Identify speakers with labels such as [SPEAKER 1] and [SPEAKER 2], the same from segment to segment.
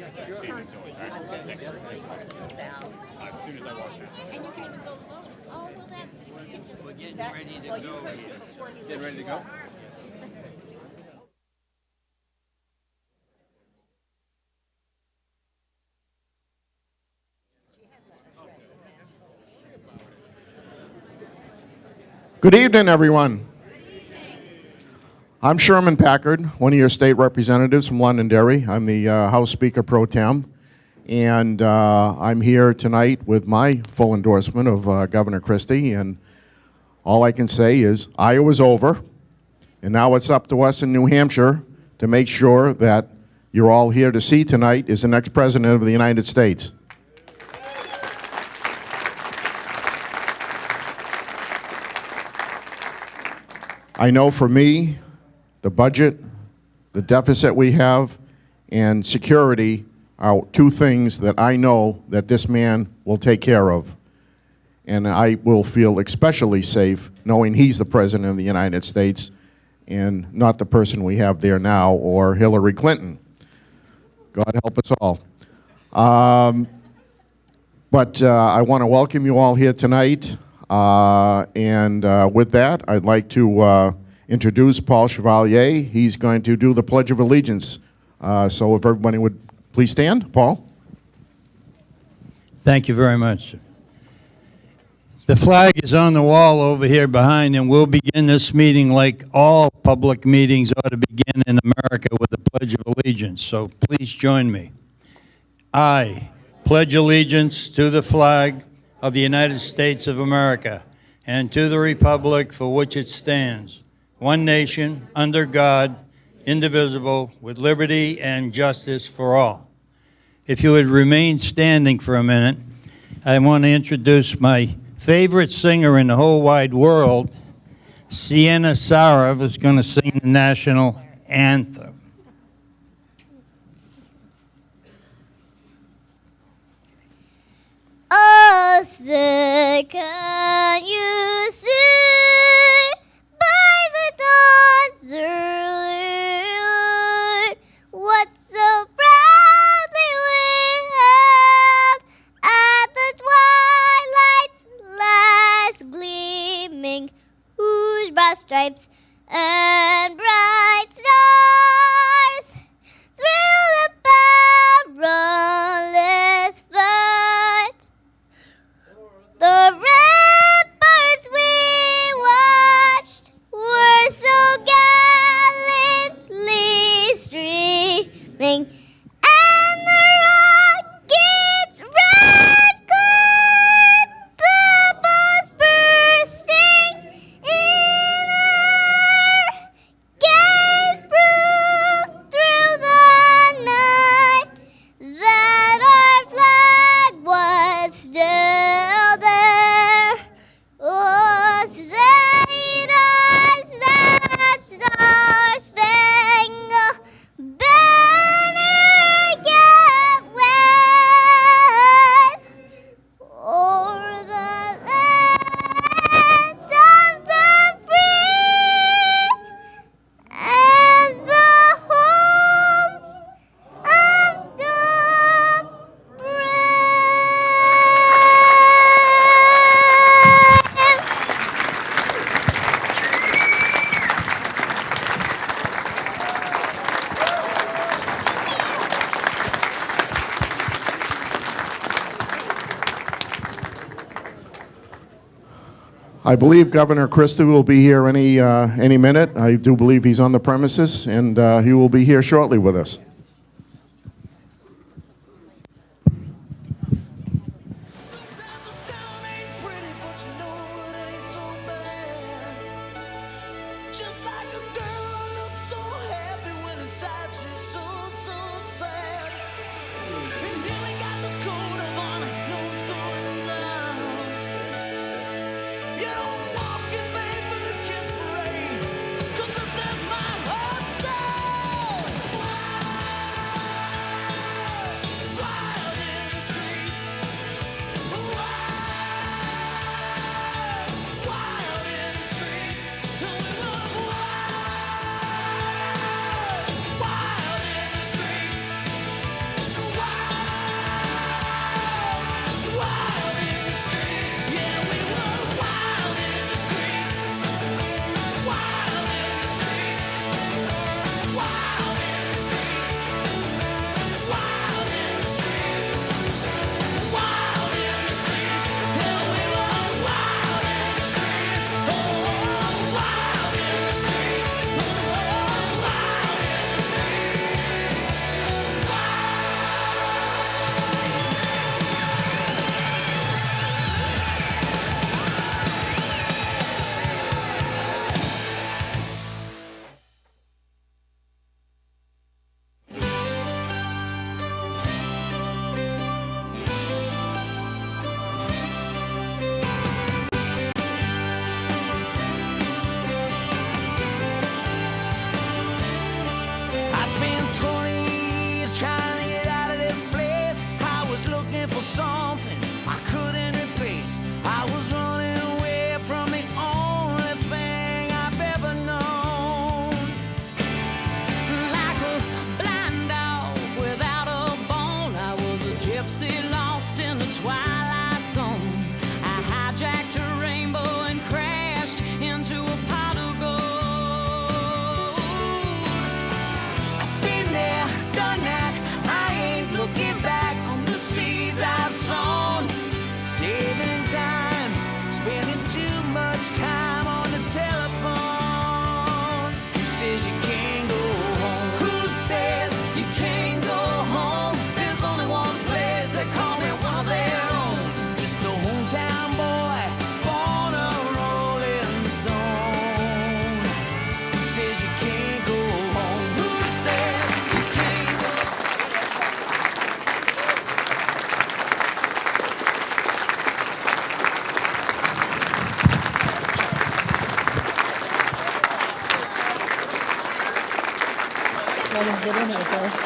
[SPEAKER 1] As soon as I walk in.
[SPEAKER 2] And you can even go low. Oh, well, that's...
[SPEAKER 3] We're getting ready to go here.
[SPEAKER 1] Getting ready to go?
[SPEAKER 4] Good evening, everyone. I'm Sherman Packard, one of your state representatives from Londenderry. I'm the House Speaker Pro Tem, and I'm here tonight with my full endorsement of Governor Christie, and all I can say is Iowa's over, and now it's up to us in New Hampshire to make sure that you're all here to see tonight is the next President of the United States. I know for me, the budget, the deficit we have, and security are two things that I know that this man will take care of. And I will feel especially safe knowing he's the President of the United States and not the person we have there now or Hillary Clinton. God help us all. But I want to welcome you all here tonight. With that, I'd like to introduce Paul Chevalier. He's going to do the Pledge of Allegiance. So if everybody would please stand. Paul.
[SPEAKER 3] Thank you very much. The flag is on the wall over here behind, and we'll begin this meeting like all public meetings ought to begin in America with the Pledge of Allegiance. So please join me. I pledge allegiance to the flag of the United States of America and to the republic for which it stands, one nation, under God, indivisible, with liberty and justice for all. If you would remain standing for a minute, I want to introduce my favorite singer in the whole wide world, Sienna Sarov, is going to sing the national anthem.
[SPEAKER 5] Oh, say, can you see by the dawn's early light what so proudly we hailed at the twilight's last gleaming, whose broad stripes and bright stars through the perilous fight. The ramparts we watched were so gallantly streaming, and the rockets' red glare, the balls bursting in air, gave proof through the night that our flag was still there. Oh, say does that star-spangled banner yet wave o'er the land of the free and the home of the
[SPEAKER 4] I believe Governor Christie will be here any minute. I do believe he's on the premises, and he will be here shortly with us.
[SPEAKER 6] Sometimes the town ain't pretty, but you know it ain't so bad. Just like a girl looks so happy when inside she's so sad. And here we got this code of honor, know what's going down. You don't walk in vain through the kids' parade, 'cause this is my hometown. trying to get out of this place. I was looking for something I couldn't replace. I was running away from the only thing I've ever known. Like a blind dog without a bone, I was a gypsy lost in the twilight zone. I hijacked a rainbow and crashed into a pot of gold. I've been there, done that, I ain't looking back on the seeds I've sown. Saving times, spending too much time on the telephone. Who says you can't go home? Who says you can't go home? There's only one place they call me one of their own. Just a hometown boy, born a rolling stone. Who says you can't go home? Who says you can't go home?
[SPEAKER 7] Let him get in there first.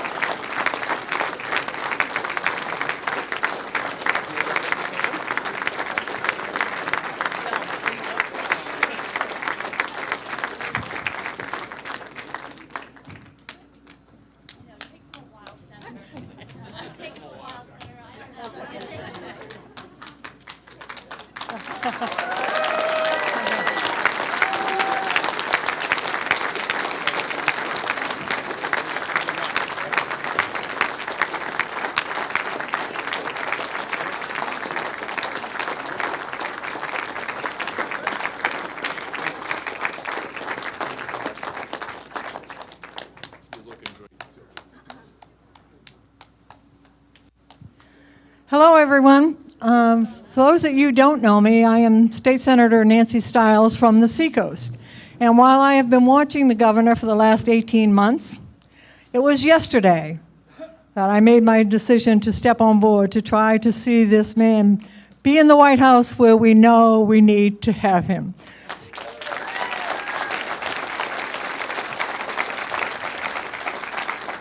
[SPEAKER 7] Hello, everyone. For those of you who don't know me, I am State Senator Nancy Stiles from the Seacoast. And while I have been watching the governor for the last 18 months, it was yesterday that I made my decision to step on board to try to see this man be in the White House where we know we need to have him.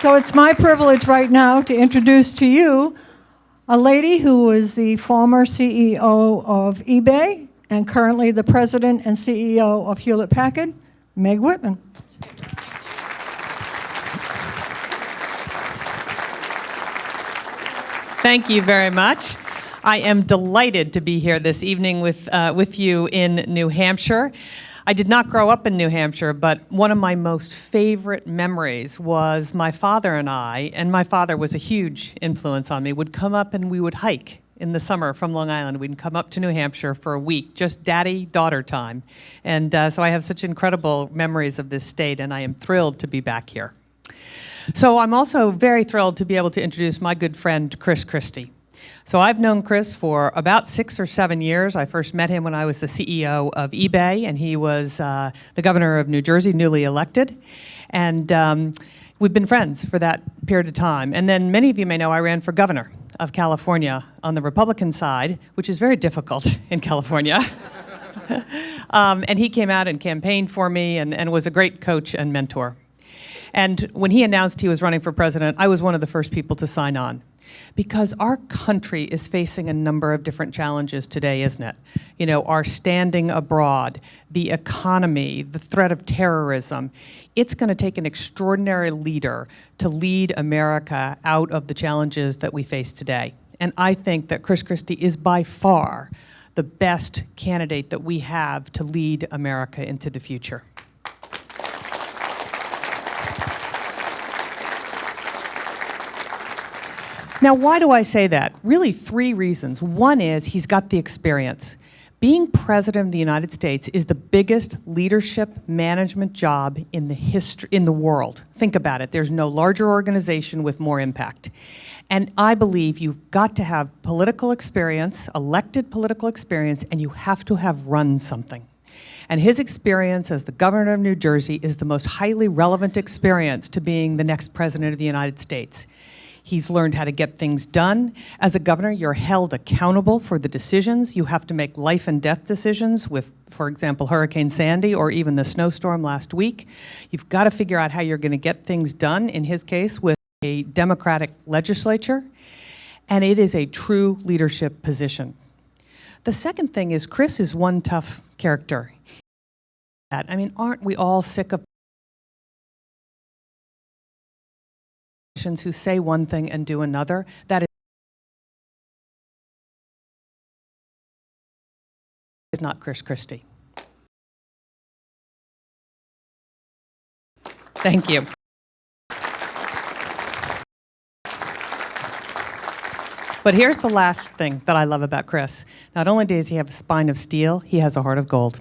[SPEAKER 7] So it's my privilege right now to introduce to you a lady who is the former CEO of eBay and currently the president and CEO of Hewlett-Packard, Meg Whitman.
[SPEAKER 8] Thank you very much. I am delighted to be here this evening with you in New Hampshire. I did not grow up in New Hampshire, but one of my most favorite memories was my father and my father was a huge influence on me, would come up and we would hike in the summer from Long Island. We'd come up to New Hampshire for a week, just daddy-daughter time. And so I have such incredible memories of this state, and I am thrilled to be back here. So I'm also very thrilled to be able to introduce my good friend, Chris Christie. So I've known Chris for about 6 or 7 years. I first met him when I was the CEO of eBay, and he was the governor of New Jersey, newly elected. And we've been friends for that period of time. And then many of you may know I ran for governor of California on the Republican side, which is very difficult in California. And he came out and campaigned for me and was a great coach and mentor. And when he announced he was running for president, I was one of the first people to sign on. Because our country is facing a number of different challenges today, isn't it? You know, our standing abroad, the economy, the threat of terrorism. It's going to take an extraordinary leader to lead America out of the challenges that we face today. And I think that Chris Christie is by far the best candidate that we have to lead America into the future. Now, why do I say that? Really 3 reasons. One is he's got the experience. Being president of the United States is the biggest leadership management job in the world. Think about it. There's no larger organization with more impact. And I believe you've got to have political experience, elected political experience, and you have to have run something. And his experience as the governor of New Jersey is the most highly relevant experience to being the next president of the United States. He's learned how to get things done. As a governor, you're held accountable for the decisions. You have to make life and death decisions with, for example, Hurricane Sandy or even the snowstorm last week. You've got to figure out how you're going to get things done, in his case, with a Democratic legislature, and it is a true leadership position. The second thing is Chris is one tough character. I mean, aren't we all sick of politicians who say one thing and do another? That is not Chris Christie. Thank you. But here's the last thing that I love about Chris. Not only does he have a spine of steel, he has a heart of gold.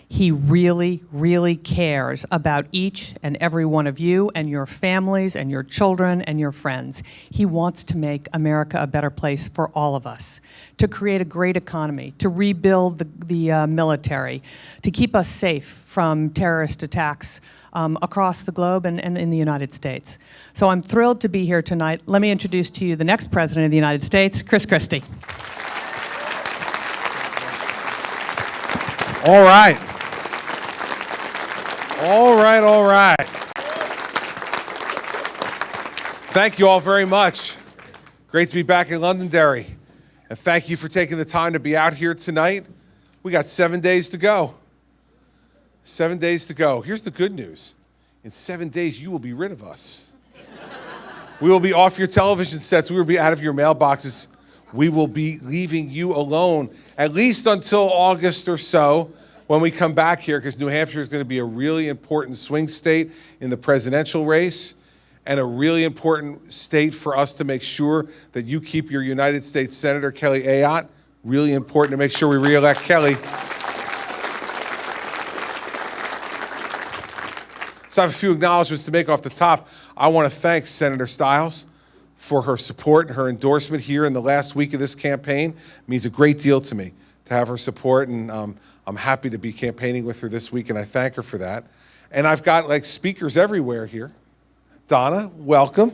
[SPEAKER 8] He really, really cares about each and every one of you and your families and your children and your friends. He wants to make America a better place for all of us, to create a great economy, to rebuild the military, to keep us safe from terrorist attacks across the globe and in the United States. So I'm thrilled to be here tonight. Let me introduce to you the next President of the United States, Chris Christie.
[SPEAKER 9] All right. All right, all right. Thank you all very much. Great to be back in Londenderry. And thank you for taking the time to be out here tonight. We got 7 days to go. 7 days to go. Here's the good news. In 7 days, you will be rid of us. We will be off your television sets. We will be out of your mailboxes. We will be leaving you alone, at least until August or so, when we come back here, because New Hampshire is going to be a really important swing state in the presidential race, and a really important state for us to make sure that you keep your United States Senator Kelly Ayotte. Really important to make sure we re-elect Kelly. So I have a few acknowledgments to make off the top. I want to thank Senator Stiles for her support and her endorsement here in the last week of this campaign. It means a great deal to me to have her support, and I'm happy to be campaigning with her this week, and I thank her for that. And I've got like speakers everywhere here. Donna, welcome.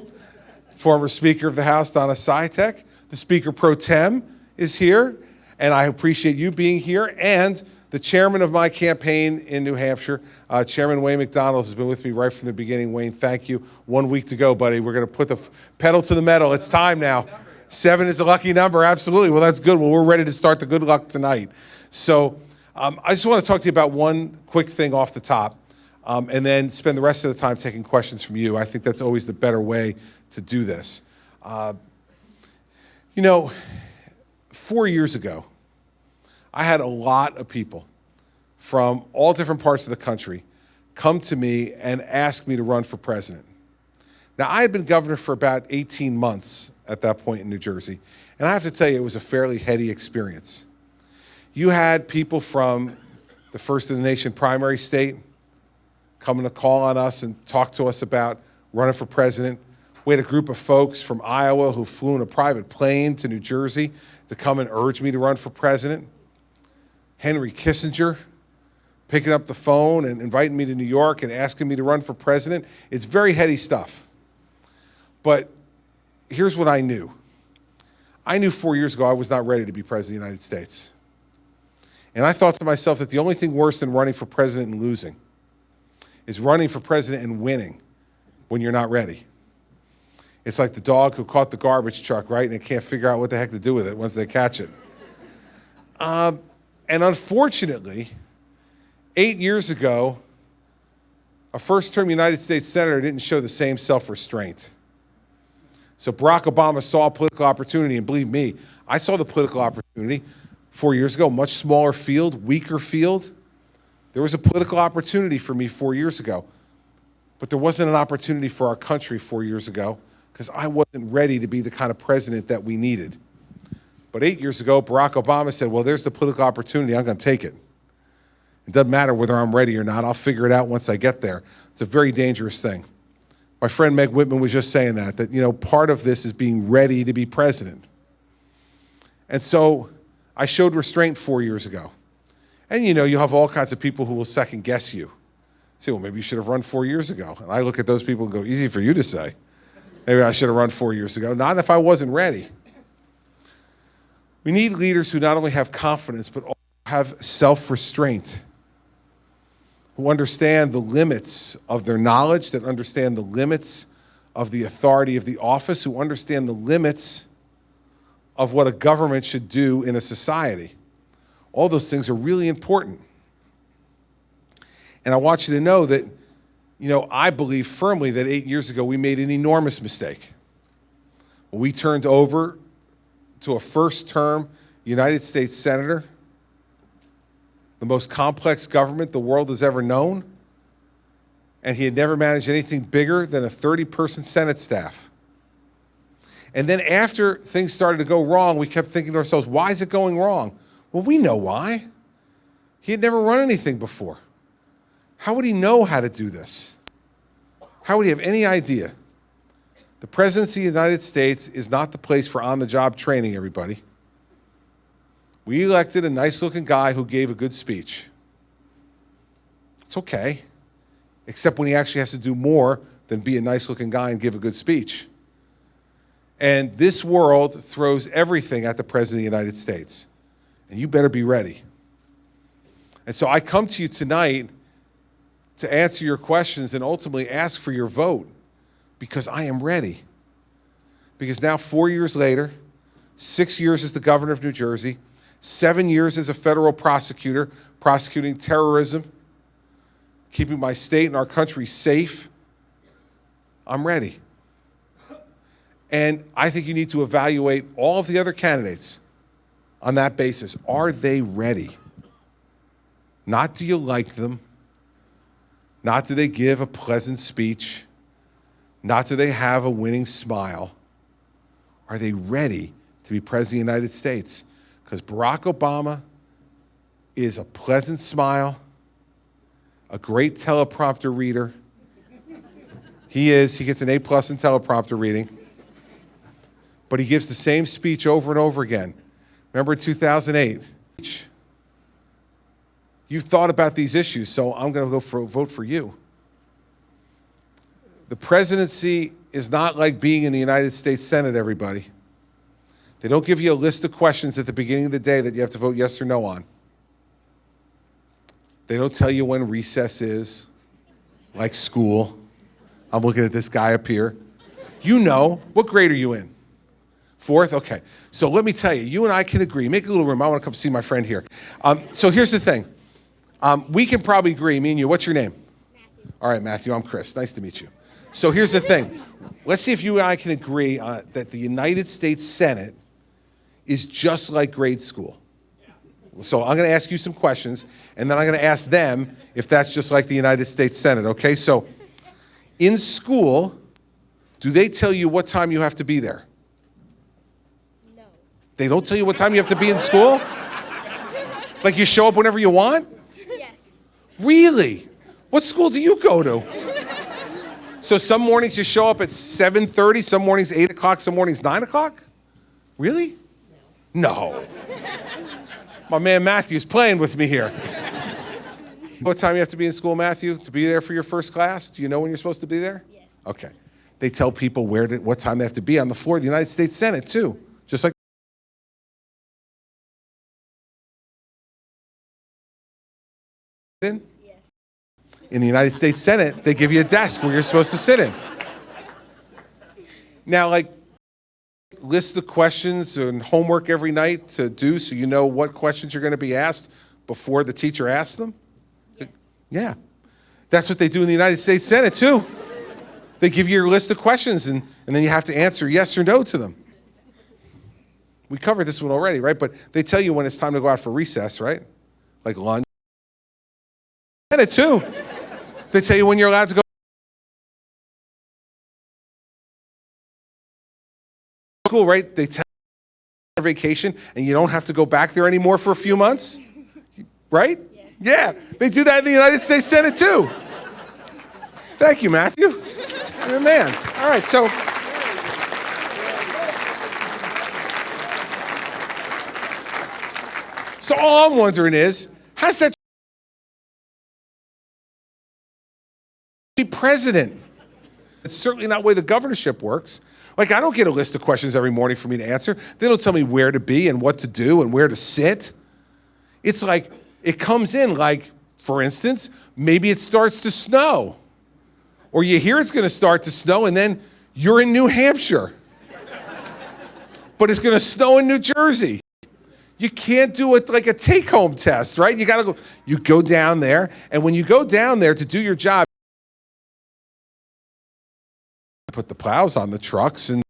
[SPEAKER 9] Former Speaker of the House, Donna Sitek. The Speaker Pro Tem is here, and I appreciate you being here. And the chairman of my campaign in New Hampshire, Chairman Wayne McDonald, has been with me right from the beginning. Wayne, thank you. 1 week to go, buddy. We're going to put the pedal to the metal. It's time now. 7 is a lucky number, absolutely. Well, that's good. Well, we're ready to start the good luck tonight. So I just want to talk to you about one quick thing off the top, and then spend the rest of the time taking questions from you. I think that's always the better way to do this. You know, 4 years ago, I had a lot of people from all different parts of the country come to me and ask me to run for president. Now, I had been governor for about 18 months at that point in New Jersey, and I have to tell you, it was a fairly heady experience. You had people from the First of the Nation primary state coming to call on us and talk to us about running for president. We had a group of folks from Iowa who flew in a private plane to New Jersey to come and urge me to run for president. Henry Kissinger picking up the phone and inviting me to New York and asking me to run for president. It's very heady stuff. But here's what I knew. I knew 4 years ago I was not ready to be president of the United States. And I thought to myself that the only thing worse than running for president and losing is running for president and winning when you're not ready. It's like the dog who caught the garbage truck, right? And they can't figure out what the heck to do with it once they catch it. And unfortunately, 8 years ago, a first-term United States Senator didn't show the same self-restraint. So Barack Obama saw a political opportunity, and believe me, I saw the political opportunity 4 years ago, much smaller field, weaker field. There was a political opportunity for me 4 years ago, but there wasn't an opportunity for our country 4 years ago because I wasn't ready to be the kind of president that we needed. But 8 years ago, Barack Obama said, well, there's the political opportunity, I'm going to take it. It doesn't matter whether I'm ready or not, I'll figure it out once I get there. It's a very dangerous thing. My friend Meg Whitman was just saying that, you know, part of this is being ready to be president. And so I showed restraint 4 years ago. And you know, you have all kinds of people who will second guess you. Say, well, maybe you should have run 4 years ago. And I look at those people and go, easy for you to say. Maybe I should have run 4 years ago. Not if I wasn't ready. We need leaders who not only have confidence, but also have self-restraint, who understand the limits of their knowledge, that understand the limits of the authority of the office, who understand the limits of what a government should do in a society. All those things are really important. And I want you to know that, I believe firmly that 8 years ago we made an enormous mistake. We turned over to a first-term United States Senator the most complex government the world has ever known, and he had never managed anything bigger than a 30-person Senate staff. And then after things started to go wrong, we kept thinking to ourselves, why is it going wrong? Well, we know why. He had never run anything before. How would he know how to do this? How would he have any idea? The presidency of the United States is not the place for on-the-job training, everybody. We elected a nice-looking guy who gave a good speech. It's okay, except when he actually has to do more than be a nice-looking guy and give a good speech. And this world throws everything at the President of the United States, and you better be ready. And so I come to you tonight to answer your questions and ultimately ask for your vote, because I am ready. Because now 4 years later, 6 years as the governor of New Jersey, 7 years as a federal prosecutor, prosecuting terrorism, keeping my state and our country safe, I'm ready. And I think you need to evaluate all of the other candidates on that basis. Are they ready? Not do you like them, not do they give a pleasant speech, not do they have a winning smile. Are they ready to be president of the United States? Because Barack Obama is a pleasant smile, a great teleprompter reader. He gets an A+ in teleprompter reading. But he gives the same speech over and over again. Remember in 2008? You've thought about these issues, so I'm going to vote for you. The presidency is not like being in the United States Senate, everybody. They don't give you a list of questions at the beginning of the day that you have to vote yes or no on. They don't tell you when recess is, like school. I'm looking at this guy up here. You know, what grade are you in? 4th? Okay. So let me tell you, you and I can agree. Make a little room. I want to come see my friend here. So here's the thing. We can probably agree, me and you. What's your name?
[SPEAKER 2] Matthew.
[SPEAKER 9] All right, Matthew, I'm Chris. Nice to meet you. So here's the thing. Let's see if you and I can agree that the United States Senate is just like grade school. So I'm going to ask you some questions, and then I'm going to ask them if that's just like the United States Senate, okay? So in school, do they tell you what time you have to be there?
[SPEAKER 2] No.
[SPEAKER 9] They don't tell you what time you have to be in school? Like you show up whenever you want?
[SPEAKER 2] Yes.
[SPEAKER 9] Really? What school do you go to? So some mornings you show up at 7:30, some mornings 8 o'clock, some mornings 9 o'clock? Really? No. My man Matthew's playing with me here. What time you have to be in school, Matthew, to be there for your first class? Do you know when you're supposed to be there?
[SPEAKER 2] Yes.
[SPEAKER 9] Okay. They tell people what time they have to be on the floor of the United States Senate, too. Just like in?
[SPEAKER 2] Yes.
[SPEAKER 9] In the United States Senate, they give you a desk where you're supposed to sit in. Now, like, list the questions and homework every night to do so you know what questions you're going to be asked before the teacher asks them? Yeah. That's what they do in the United States Senate, too. They give you your list of questions, and then you have to answer yes or no to them. We covered this one already, right? But they tell you when it's time to go out for recess, right? Like lunch. Senate, too. They tell you when you're allowed to go to school, right? They tell you vacation, and you don't have to go back there anymore for a few months, right?
[SPEAKER 2] Yes.
[SPEAKER 9] Yeah, they do that in the United States Senate, too. Thank you, Matthew. You're a man. All right, so all I'm wondering is, how's that be president? It's certainly not the way the governorship works. Like, I don't get a list of questions every morning for me to answer. They don't tell me where to be and what to do and where to sit. It's like, it comes in like, for instance, maybe it starts to snow. Or you hear it's going to start to snow, and then You're in New Hampshire. But it's going to snow in New Jersey. You can't do it like a take-home test, right? You got to go. You go down there, and when you go down there to do your job, put the plows on the trucks and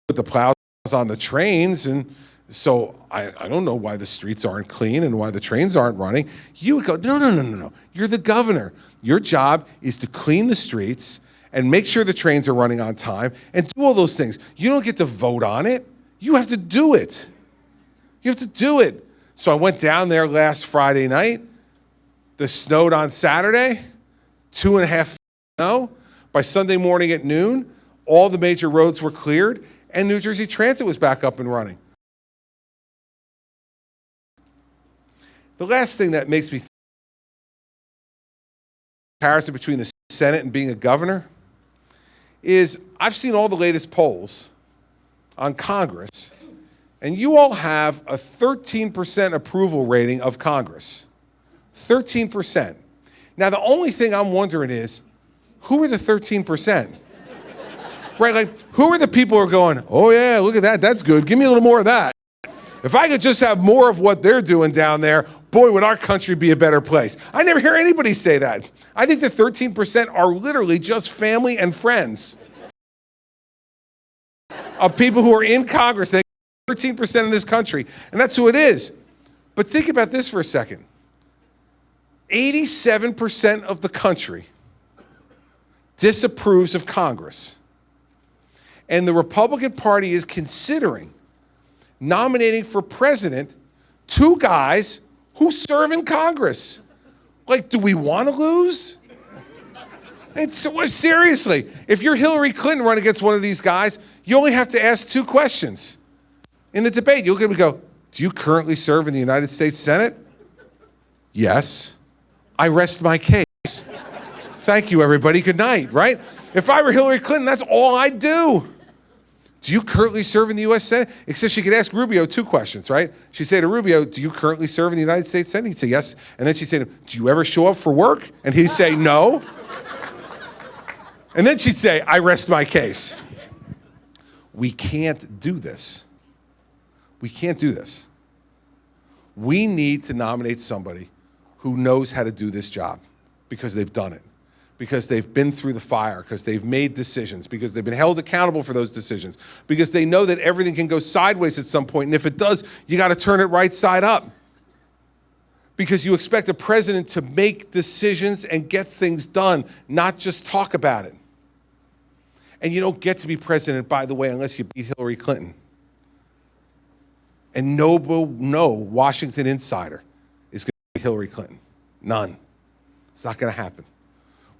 [SPEAKER 9] put the plows on the trains, and so I don't know why the streets aren't clean and why the trains aren't running. You would go, no. You're the governor. Your job is to clean the streets and make sure the trains are running on time and do all those things. You don't get to vote on it. You have to do it. You have to do it. So I went down there last Friday night. The snowed on Saturday, 2.5 feet of snow. By Sunday morning at noon, all the major roads were cleared and New Jersey Transit was back up and running. The last thing that makes me think comparison between the Senate and being a governor is I've seen all the latest polls on Congress, and you all have a 13% approval rating of Congress. 13%. Now, the only thing I'm wondering is, who are the 13%? Right, like, who are the people who are going, oh yeah, look at that, that's good, give me a little more of that. If I could just have more of what they're doing down there, boy, would our country be a better place. I never hear anybody say that. I think the 13% are literally just family and friends of people who are in Congress. They 13% in this country, and that's who it is. But think about this for a second. 87% of the country disapproves of Congress. And the Republican Party is considering nominating for president 2 guys who serve in Congress. Like, do we want to lose? Seriously, if you're Hillary Clinton running against one of these guys, you only have to ask 2 questions. In the debate, you'll get to go, do you currently serve in the United States Senate? Yes. I rest my case. Thank you, everybody. Good night, right? If I were Hillary Clinton, that's all I'd do. Do you currently serve in the U.S. Senate? Except she could ask Rubio 2 questions, right? She'd say to Rubio, do you currently serve in the United States Senate? He'd say yes. And then she'd say to him, do you ever show up for work? And he'd say no. And then she'd say, I rest my case. We can't do this. We can't do this. We need to nominate somebody who knows how to do this job because they've done it, because they've been through the fire, because they've made decisions, because they've been held accountable for those decisions, because they know that everything can go sideways at some point, and if it does, you got to turn it right side up. Because you expect a president to make decisions and get things done, not just talk about it. And you don't get to be president, by the way, unless you beat Hillary Clinton. And no Washington insider is going to beat Hillary Clinton. None. It's not going to happen.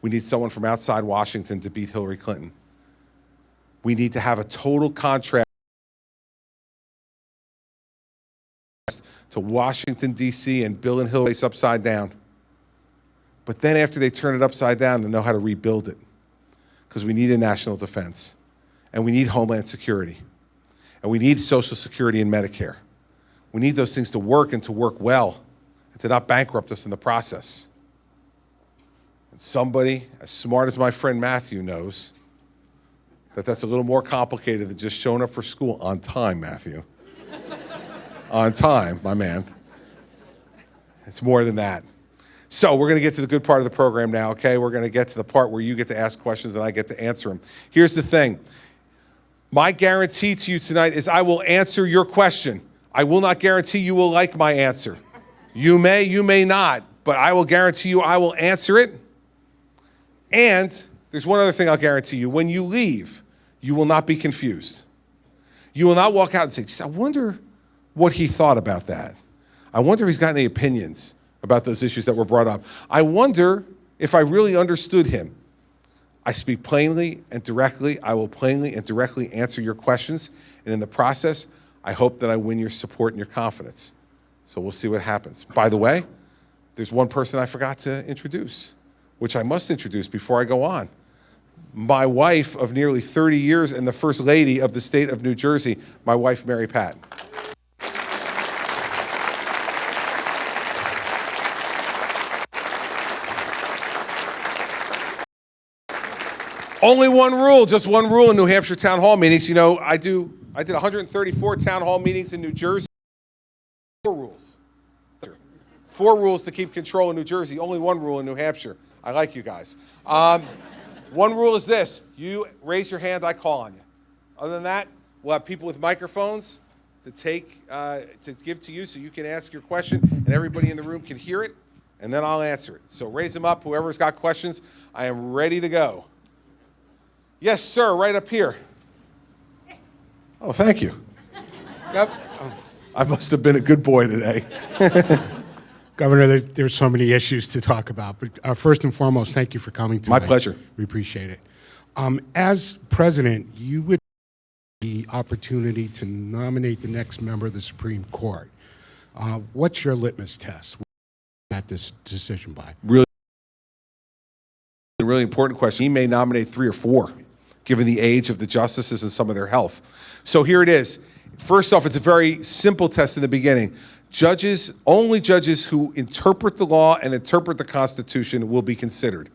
[SPEAKER 9] We need someone from outside Washington to beat Hillary Clinton. We need to have a total contrast to Washington, D.C. and Bill and Hillary upside down. But then after they turn it upside down, they know how to rebuild it. Because we need a national defense, and we need Homeland Security, and we need Social Security and Medicare. We need those things to work and to work well, and to not bankrupt us in the process. And somebody as smart as my friend Matthew knows that that's a little more complicated than just showing up for school on time, Matthew. On time, my man. It's more than that. So we're going to get to the good part of the program now, okay? We're going to get to the part where you get to ask questions and I get to answer them. Here's the thing. My guarantee to you tonight is I will answer your question. I will not guarantee you will like my answer. You may not, but I will guarantee you I will answer it. And there's one other thing I'll guarantee you. When you leave, you will not be confused. You will not walk out and say, geez, I wonder what he thought about that. I wonder if he's got any opinions about those issues that were brought up. I wonder if I really understood him. I speak plainly and directly. I will plainly and directly answer your questions. And in the process, I hope that I win your support and your confidence. So we'll see what happens. By the way, there's one person I forgot to introduce, which I must introduce before I go on. My wife of nearly 30 years and the First Lady of the state of New Jersey, my wife, Mary Pat. Only one rule, just one rule in New Hampshire town hall meetings. You know, I did 134 town hall meetings in New Jersey. 4 rules. 4 rules to keep control in New Jersey. Only one rule in New Hampshire. I like you guys. One rule is this: you raise your hand, I call on you. Other than that, we'll have people with microphones to give to you so you can ask your question and everybody in the room can hear it, and then I'll answer it. So raise them up, whoever's got questions. I am ready to go. Yes, sir, right up here. Oh, thank you. I must have been a good boy today.
[SPEAKER 10] Governor, there's so many issues to talk about, but first and foremost, thank you for coming tonight.
[SPEAKER 9] My pleasure.
[SPEAKER 10] We appreciate it. As president, you would have the opportunity to nominate the next member of the Supreme Court. What's your litmus test at this decision by?
[SPEAKER 9] Really important question. He may nominate 3 or 4, given the age of the justices and some of their health. So here it is. First off, it's a very simple test in the beginning. Only judges who interpret the law and interpret the Constitution will be considered,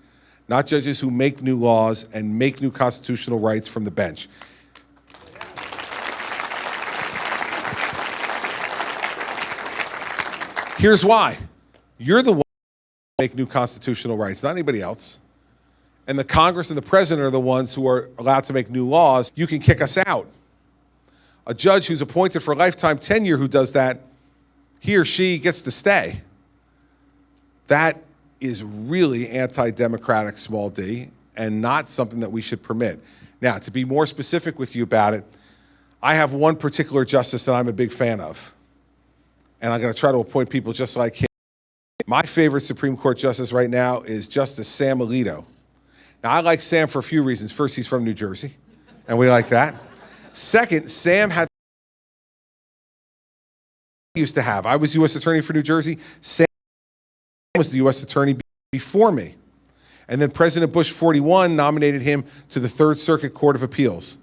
[SPEAKER 9] not judges who make new laws and make new constitutional rights from the bench. Here's why. You're the one who make new constitutional rights, not anybody else. And the Congress and the President are the ones who are allowed to make new laws. You can kick us out. A judge who's appointed for a lifetime tenure who does that, he or she gets to stay. That is really anti-democratic, small d, and not something that we should permit. Now, to be more specific with you about it, I have one particular justice that I'm a big fan of, and I'm going to try to appoint people just like him. My favorite Supreme Court justice right now is Justice Sam Alito. Now, I like Sam for a few reasons. First, he's from New Jersey, and we like that. Second, Sam had used to have. I was U.S. Attorney for New Jersey. Sam was the U.S. Attorney before me. And then President Bush 41 nominated him to the Third Circuit Court of Appeals.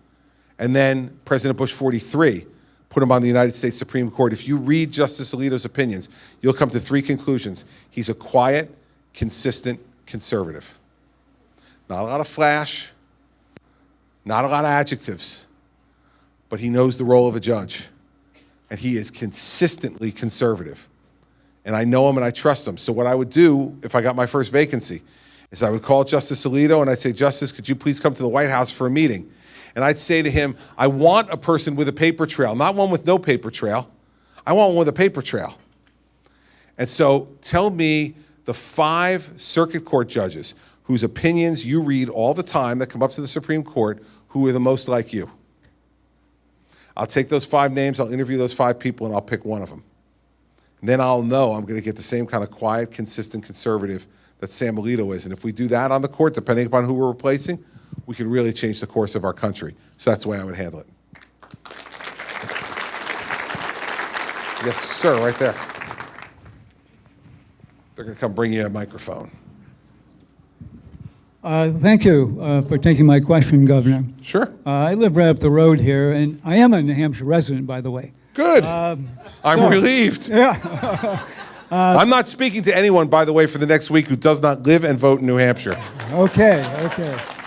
[SPEAKER 9] And then President Bush 43 put him on the United States Supreme Court. If you read Justice Alito's opinions, you'll come to 3 conclusions. He's a quiet, consistent conservative. Not a lot of flash, not a lot of adjectives, but he knows the role of a judge. And he is consistently conservative. And I know him and I trust him. So what I would do if I got my first vacancy is I would call Justice Alito and I'd say, Justice, could you please come to the White House for a meeting? And I'd say to him, I want a person with a paper trail, not one with no paper trail. I want one with a paper trail. And so tell me the 5 circuit court judges whose opinions you read all the time that come up to the Supreme Court who are the most like you. I'll take those 5 names, I'll interview those 5 people, and I'll pick one of them. And then I'll know I'm going to get the same kind of quiet, consistent conservative that Sam Alito is. And if we do that on the court, depending upon who we're replacing, we can really change the course of our country. So that's the way I would handle it. Yes, sir, right there. They're going to come bring you a microphone.
[SPEAKER 11] Thank you for taking my question, Governor.
[SPEAKER 9] Sure.
[SPEAKER 11] I live right up the road here, and I am a New Hampshire resident, by the way.
[SPEAKER 9] Good. I'm relieved.
[SPEAKER 11] Yeah.
[SPEAKER 9] I'm not speaking to anyone, by the way, for the next week who does not live and vote in New Hampshire.
[SPEAKER 11] Okay.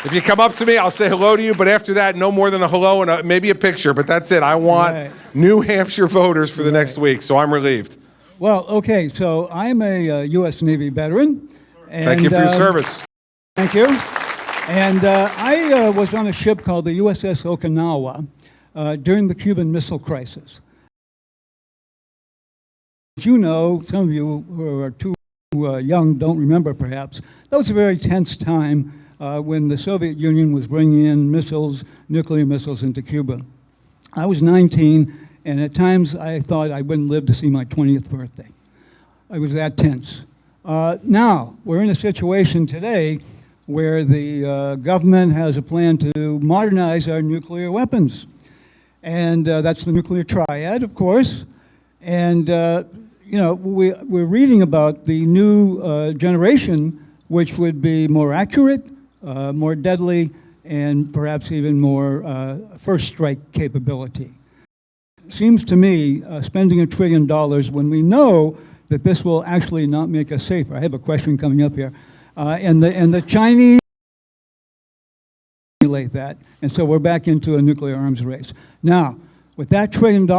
[SPEAKER 9] If you come up to me, I'll say hello to you, but after that, no more than a hello and maybe a picture, but that's it. I want New Hampshire voters for the next week, so I'm relieved.
[SPEAKER 11] Well, okay, so I'm a U.S. Navy veteran. And,
[SPEAKER 9] Thank you for your service.
[SPEAKER 11] Thank you. And I was on a ship called the USS Okinawa during the Cuban Missile Crisis. As you know, some of you who are too young don't remember perhaps, that was a very tense time when the Soviet Union was bringing in missiles, nuclear missiles into Cuba. I was 19, and at times I thought I wouldn't live to see my 20th birthday. I was that tense. Now, we're in a situation today where the government has a plan to modernize our nuclear weapons. And that's the nuclear triad, of course. And, you know, we're reading about the new generation, which would be more accurate, more deadly, and perhaps even more first strike capability. Seems to me spending $1 trillion when we know that this will actually not make us safer. I have a question coming up here. And the Chinese regulate that. And so we're back into a nuclear arms race. Now, with that $1 trillion,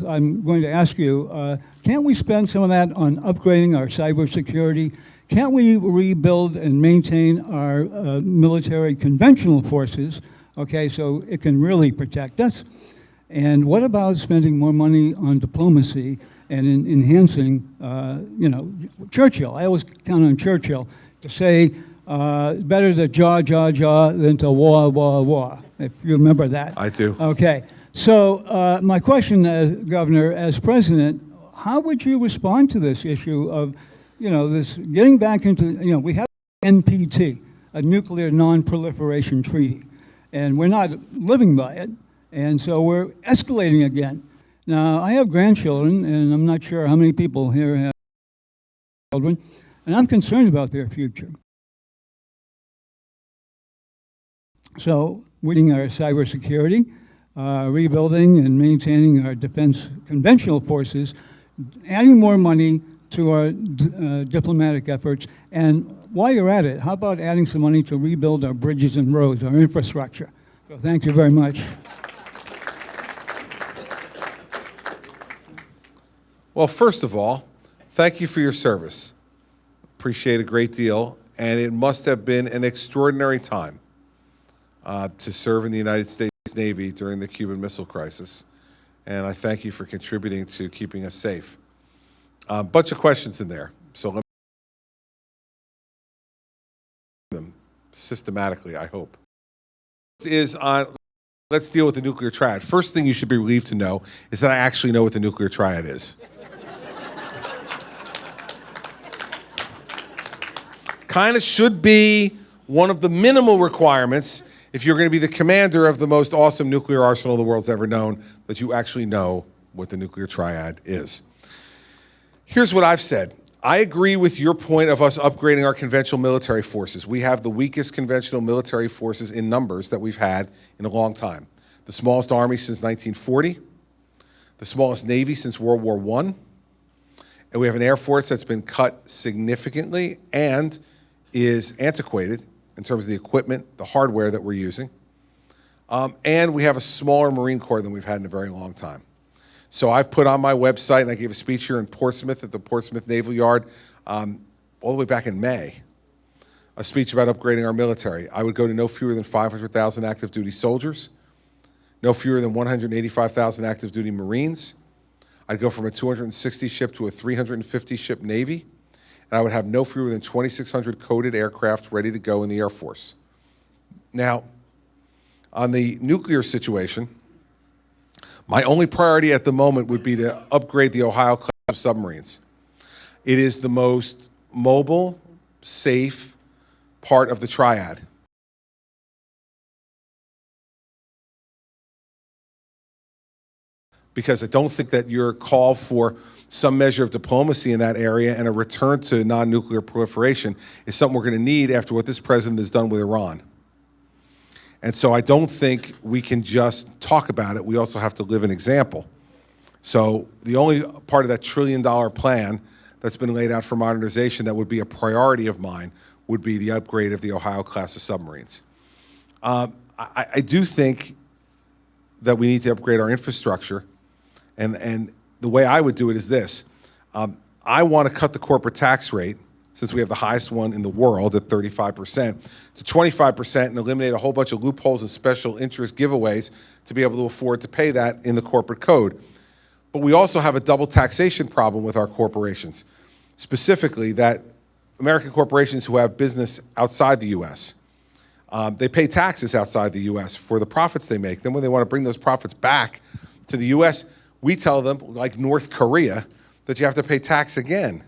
[SPEAKER 11] I'm going to ask you, can't we spend some of that on upgrading our cybersecurity? Can't we rebuild and maintain our military conventional forces, okay, so it can really protect us? And what about spending more money on diplomacy and in enhancing, you know, Churchill? I always count on Churchill to say, better to jaw than to war, if you remember that.
[SPEAKER 9] I do.
[SPEAKER 11] Okay. So my question, Governor, as president, how would you respond to this issue of, you know, this getting back into, you know, we have NPT, a nuclear non-proliferation treaty, and we're not living by it, and so we're escalating again. Now, I have grandchildren, and I'm not sure how many people here have children, and I'm concerned about their future. So, winning our cybersecurity, rebuilding and maintaining our defense conventional forces, adding more money to our diplomatic efforts, and while you're at it, how about adding some money to rebuild our bridges and roads, our infrastructure? So thank you very much.
[SPEAKER 9] Well, first of all, thank you for your service. Appreciate a great deal, and it must have been an extraordinary time to serve in the United States Navy during the Cuban Missile Crisis, and I thank you for contributing to keeping us safe. A bunch of questions in there, so let me them systematically, I hope. Let's deal with the nuclear triad. First thing you should be relieved to know is that I actually know what the nuclear triad is. Kind of should be one of the minimal requirements if you're going to be the commander of the most awesome nuclear arsenal the world's ever known, that you actually know what the nuclear triad is. Here's what I've said. I agree with your point of us upgrading our conventional military forces. We have the weakest conventional military forces in numbers that we've had in a long time. The smallest army since 1940, the smallest Navy since World War I, and we have an Air Force that's been cut significantly and is antiquated in terms of the equipment, the hardware that we're using. And we have a smaller Marine Corps than we've had in a very long time. So I've put on my website, and I gave a speech here in Portsmouth at the Portsmouth Naval Yard all the way back in May, a speech about upgrading our military. I would go to no fewer than 500,000 active duty soldiers, no fewer than 185,000 active duty Marines. I'd go from a 260 ship to a 350 ship Navy. And I would have no fewer than 2,600 coded aircraft ready to go in the Air Force. Now, on the nuclear situation, my only priority at the moment would be to upgrade the Ohio class of submarines. It is the most mobile, safe part of the triad. Because I don't think that your call for some measure of diplomacy in that area and a return to non-nuclear proliferation is something we're going to need after what this president has done with Iran. And so I don't think we can just talk about it. We also have to live an example. So the only part of that $1 trillion plan that's been laid out for modernization that would be a priority of mine would be the upgrade of the Ohio class of submarines. I do think that we need to upgrade our infrastructure. And the way I would do it is this. I want to cut the corporate tax rate, since we have the highest one in the world at 35%, to 25% and eliminate a whole bunch of loopholes and special interest giveaways to be able to afford to pay that in the corporate code. But we also have a double taxation problem with our corporations, specifically that American corporations who have business outside the U.S., they pay taxes outside the U.S. for the profits they make. Then when they want to bring those profits back to the U.S., we tell them, like North Korea, that you have to pay tax again.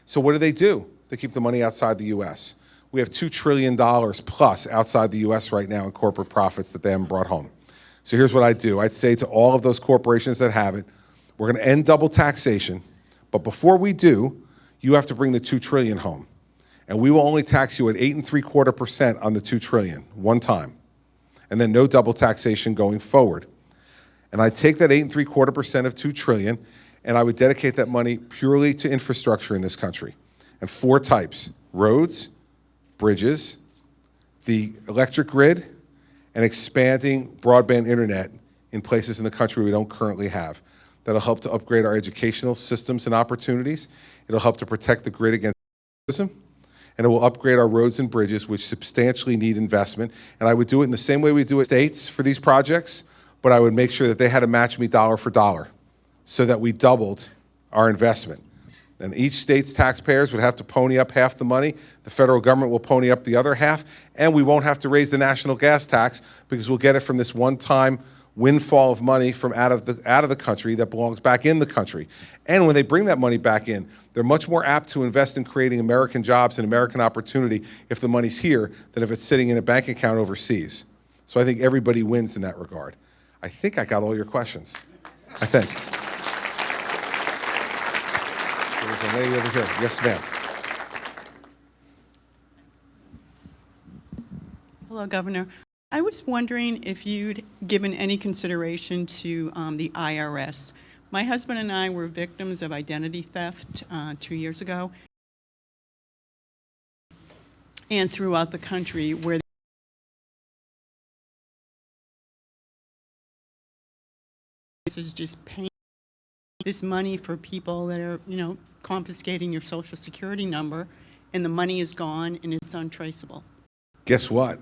[SPEAKER 9] So what do? They keep the money outside the U.S. We have $2 trillion plus outside the U.S. right now in corporate profits that they haven't brought home. So here's what I'd do. I'd say to all of those corporations that have it, we're going to end double taxation, but before we do, you have to bring the $2 trillion home. And we will only tax you at 8.75% on the $2 trillion, one time. And then no double taxation going forward. And I'd take that 8.75% of $2 trillion, and I would dedicate that money purely to infrastructure in this country. And 4 types: roads, bridges, the electric grid, and expanding broadband internet in places in the country we don't currently have. That'll help to upgrade our educational systems and opportunities. It'll help to protect the grid against terrorism, and it will upgrade our roads and bridges, which substantially need investment. And I would do it in the same way we do it in states for these projects, but I would make sure that they had to match me dollar for dollar so that we doubled our investment. And each state's taxpayers would have to pony up half the money. The federal government will pony up the other half, and we won't have to raise the national gas tax because we'll get it from this one-time windfall of money from out of the country that belongs back in the country. And when they bring that money back in, they're much more apt to invest in creating American jobs and American opportunity if the money's here than if it's sitting in a bank account overseas. So I think everybody wins in that regard. I think I got all your questions. I think. There's a lady over here. Yes, ma'am.
[SPEAKER 12] Hello, Governor. I was wondering if you'd given any consideration to the IRS. My husband and I were victims of identity theft 2 years ago, and throughout the country where this is just paying this money for people that are, confiscating your Social Security number, and the money is gone and it's untraceable.
[SPEAKER 9] Guess what?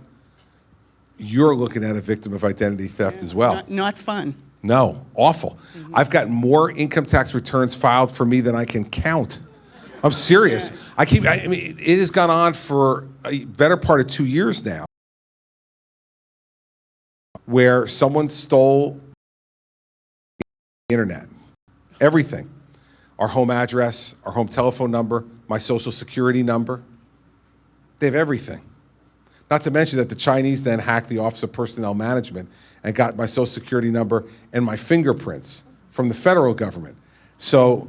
[SPEAKER 9] You're looking at a victim of identity theft as well.
[SPEAKER 12] Not fun.
[SPEAKER 9] No, awful. I've got more income tax returns filed for me than I can count. I'm serious. I mean, it has gone on for a better part of 2 years now, where someone stole the internet, everything. Our home address, our home telephone number, my Social Security number. They have everything. Not to mention that the Chinese then hacked the Office of Personnel Management and got my Social Security number and my fingerprints from the federal government. So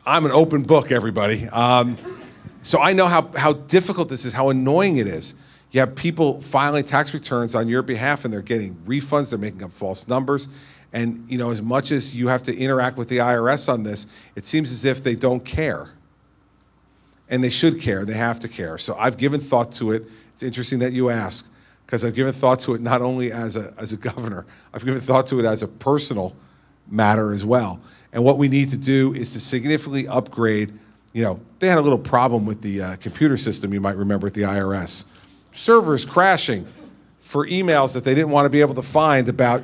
[SPEAKER 9] I'm an open book, everybody. So I know how difficult this is, how annoying it is. You have people filing tax returns on your behalf and they're getting refunds, they're making up false numbers. And as much as you have to interact with the IRS on this, it seems as if they don't care. And they should care, they have to care. So I've given thought to it. It's interesting that you ask, because I've given thought to it not only as a governor, I've given thought to it as a personal matter as well. And what we need to do is to significantly upgrade. They had a little problem with the computer system, you might remember, at the IRS. Servers crashing for emails that they didn't want to be able to find about,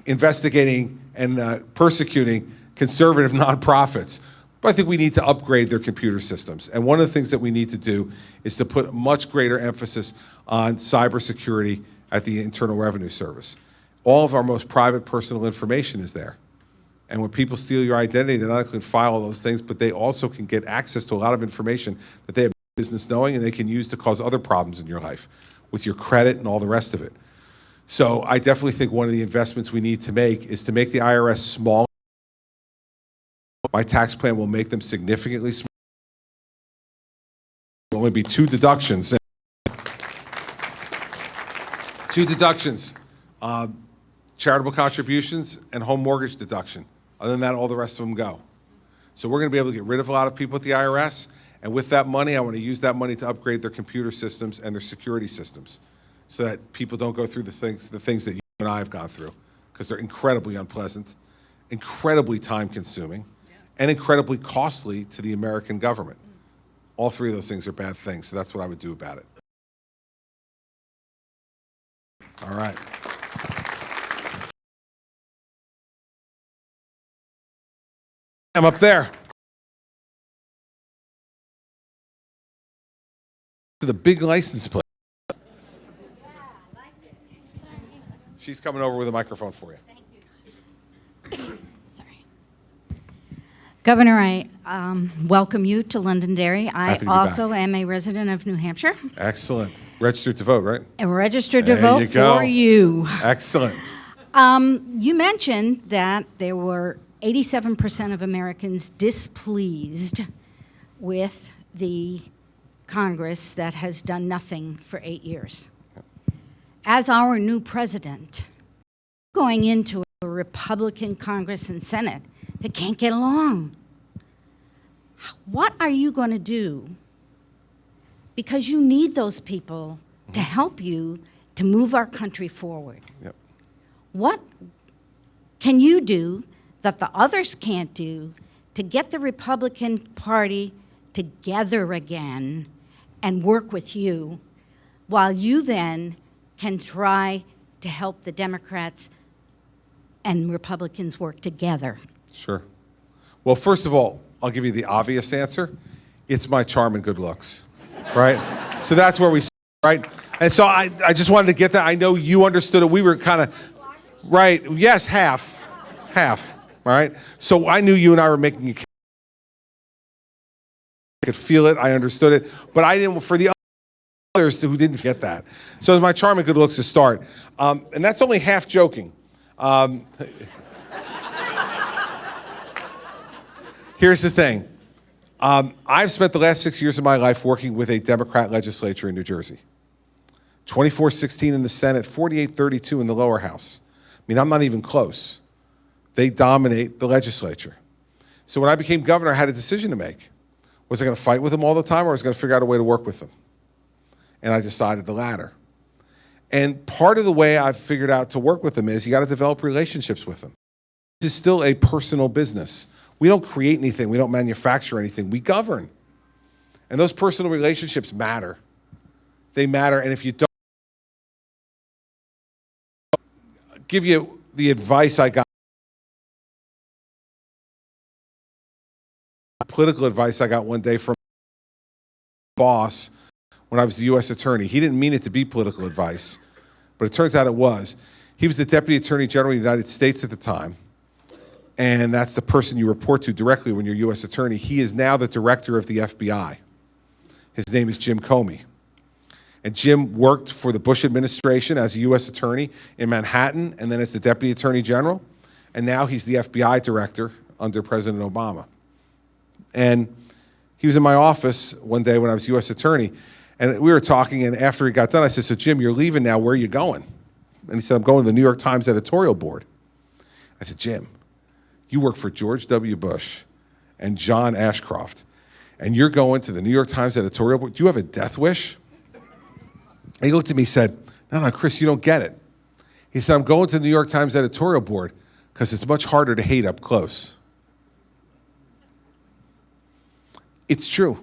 [SPEAKER 9] investigating and persecuting conservative nonprofits. But I think we need to upgrade their computer systems. And one of the things that we need to do is to put much greater emphasis on cybersecurity at the Internal Revenue Service. All of our most private personal information is there. And when people steal your identity, they not only can file all those things, but they also can get access to a lot of information that they have business knowing and they can use to cause other problems in your life with your credit and all the rest of it. So I definitely think one of the investments we need to make is to make the IRS small. My tax plan will make them significantly smaller. There will only be two deductions. Charitable contributions and home mortgage deduction. Other than that, all the rest of them go. So we're going to be able to get rid of a lot of people at the IRS. And with that money, I want to use that money to upgrade their computer systems and their security systems so that people don't go through the things that you and I have gone through, because they're incredibly unpleasant, incredibly time-consuming, and incredibly costly to the American government. All three of those things are bad things, so that's what I would do about it. All right. I'm up there. To the big license plate. She's coming over with a microphone for you.
[SPEAKER 13] Governor, I welcome you to Londonderry. I
[SPEAKER 9] Happy to be
[SPEAKER 13] also
[SPEAKER 9] back.
[SPEAKER 13] am a resident of New Hampshire.
[SPEAKER 9] Excellent. Registered to vote, right?
[SPEAKER 13] And registered to
[SPEAKER 9] There
[SPEAKER 13] vote
[SPEAKER 9] you go.
[SPEAKER 13] for you.
[SPEAKER 9] Excellent.
[SPEAKER 13] You mentioned that there were 87% of Americans displeased with the Congress that has done nothing for 8 years. As our new president, going into a Republican Congress and Senate that can't get along, what are you going to do? Because you need those people to help you to move our country forward.
[SPEAKER 9] Yep.
[SPEAKER 13] What can you do that the others can't do to get the Republican Party together again and work with you, while you then can try to help the Democrats and Republicans work together?
[SPEAKER 9] Sure. Well, first of all, I'll give you the obvious answer. It's my charm and good looks, right? So that's where we start, right? And so I just wanted to get that. I know you understood it. We were kind of, right, yes, half, all right? So I knew you and I were making a, I could feel it, I understood it, but I didn't, for the others who didn't get that. So my charm and good looks to start. And that's only half joking. Here's the thing. I've spent the last 6 years of my life working with a Democrat legislature in New Jersey. 24-16 in the Senate, 48-32 in the lower house. I mean, I'm not even close. They dominate the legislature. So when I became governor, I had a decision to make. Was I going to fight with them all the time, or was I going to figure out a way to work with them? And I decided the latter. And part of the way I've figured out to work with them is you got to develop relationships with them. This is still a personal business. We don't create anything. We don't manufacture anything. We govern. And those personal relationships matter. They matter. And if you don't, I'll give you the advice I got, political advice I got one day from my boss when I was the U.S. attorney. He didn't mean it to be political advice, but it turns out it was. He was the Deputy Attorney General of the United States at the time. And that's the person you report to directly when you're U.S. attorney. He is now the director of the FBI. His name is Jim Comey. And Jim worked for the Bush administration as a U.S. attorney in Manhattan and then as the Deputy Attorney General. And now he's the FBI director under President Obama. And he was in my office one day when I was U.S. attorney, and we were talking, and after he got done, I said, so Jim, you're leaving now, where are you going? And he said, I'm going to the New York Times editorial board. I said, Jim, you work for George W. Bush and John Ashcroft, and you're going to the New York Times editorial board? Do you have a death wish? And he looked at me and said, no, Chris, you don't get it. He said, I'm going to the New York Times editorial board because it's much harder to hate up close. It's true.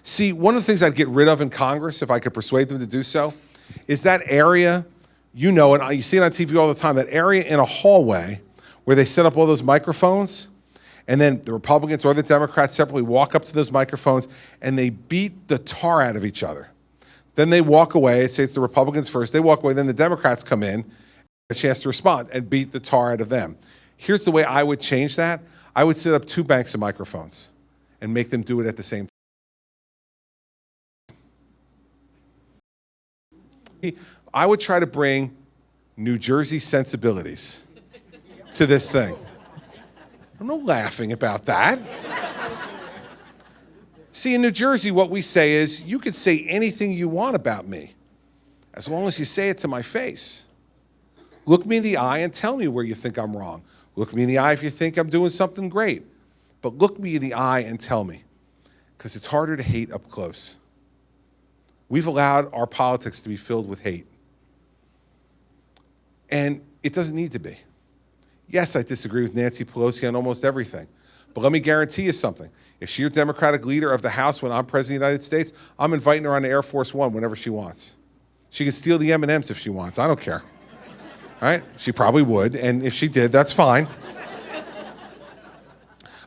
[SPEAKER 9] See, one of the things I'd get rid of in Congress, if I could persuade them to do so, is that area, you know it, you see it on TV all the time, that area in a hallway where they set up all those microphones, and then the Republicans or the Democrats separately walk up to those microphones and they beat the tar out of each other. Then they walk away, say it's the Republicans first, they walk away, then the Democrats come in, a chance to respond and beat the tar out of them. Here's the way I would change that. I would set up 2 banks of microphones and make them do it at the same time. I would try to bring New Jersey sensibilities to this thing. I'm not laughing about that. See, in New Jersey, what we say is, you can say anything you want about me, as long as you say it to my face. Look me in the eye and tell me where you think I'm wrong. Look me in the eye if you think I'm doing something great. But look me in the eye and tell me, because it's harder to hate up close. We've allowed our politics to be filled with hate. And it doesn't need to be. Yes, I disagree with Nancy Pelosi on almost everything. But let me guarantee you something. If she's Democratic leader of the House when I'm President of the United States, I'm inviting her on the Air Force One whenever she wants. She can steal the M&Ms if she wants. I don't care. All right? She probably would. And if she did, that's fine.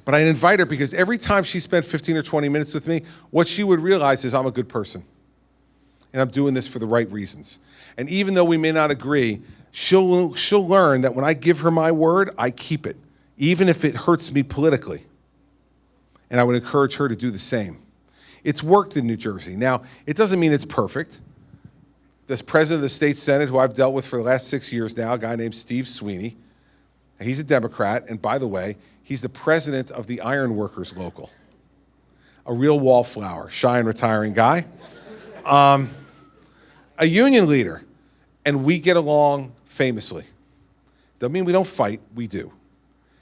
[SPEAKER 9] But I'd invite her because every time she spent 15 or 20 minutes with me, what she would realize is I'm a good person. And I'm doing this for the right reasons. And even though we may not agree, she'll learn that when I give her my word, I keep it, even if it hurts me politically. And I would encourage her to do the same. It's worked in New Jersey. Now, it doesn't mean it's perfect. This president of the state Senate, who I've dealt with for the last 6 years now, a guy named Steve Sweeney, he's a Democrat, and by the way, he's the president of the Iron Workers Local. A real wallflower, shy and retiring guy. A union leader, and we get along famously. Doesn't mean we don't fight, we do.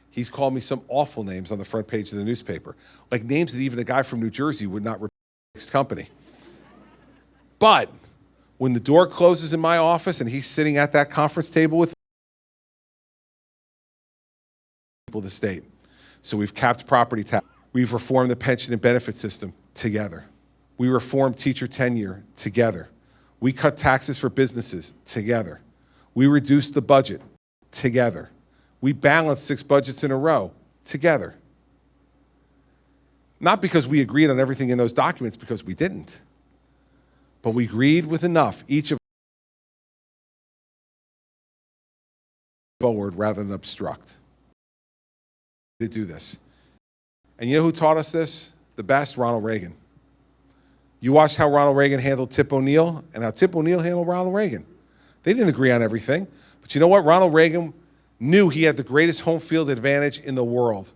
[SPEAKER 9] He's called me some awful names on the front page of the newspaper, like names that even a guy from New Jersey would not repeat his company. But When the door closes in my office and he's sitting at that conference table with people of the state. So we've capped property tax. We've reformed the pension and benefit system together. We reformed teacher tenure together. We cut taxes for businesses together. We reduced the budget together. We balanced 6 budgets in a row together. Not because we agreed on everything in those documents, because we didn't. But we agreed with enough, each of forward rather than obstruct, to do this. And you know who taught us this the best? Ronald Reagan. You watched how Ronald Reagan handled Tip O'Neill and how Tip O'Neill handled Ronald Reagan. They didn't agree on everything. But you know what? Ronald Reagan knew he had the greatest home field advantage in the world.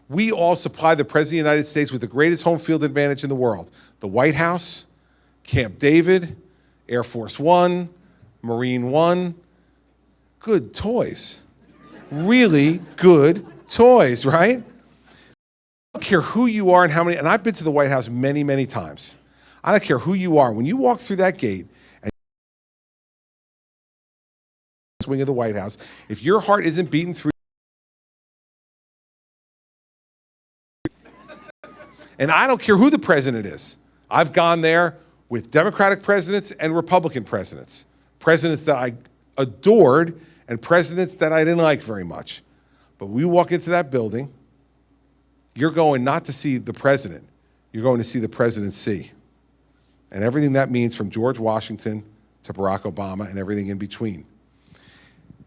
[SPEAKER 9] We all supply the President of the United States with the greatest home field advantage in the world. The White House, Camp David, Air Force One, Marine One. Good toys. Really good toys, right? I don't care who you are and how many, and I've been to the White House many, many times. I don't care who you are. When you walk through that gate and wing of the White House, if your heart isn't beating through, and I don't care who the president is. I've gone there with Democratic presidents and Republican presidents. Presidents that I adored and presidents that I didn't like very much. But we walk into that building, you're going not to see the president, you're going to see the presidency. And everything that means from George Washington to Barack Obama and everything in between.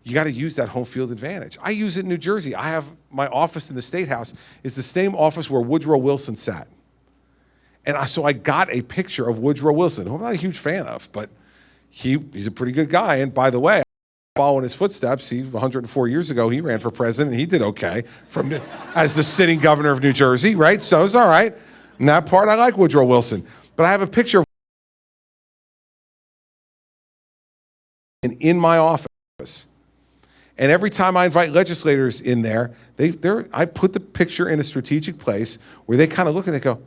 [SPEAKER 9] You got to use that home field advantage. I use it in New Jersey. I have my office in the State House. It's the same office where Woodrow Wilson sat. And so I got a picture of Woodrow Wilson, who I'm not a huge fan of, but he's a pretty good guy. And by the way, following his footsteps, 104 years ago, he ran for president, and he did okay as the sitting governor of New Jersey, right? So it's all right. In that part, I like Woodrow Wilson. But I have a picture of in my office. And every time I invite legislators in there, I put the picture in a strategic place where they kind of look and they go,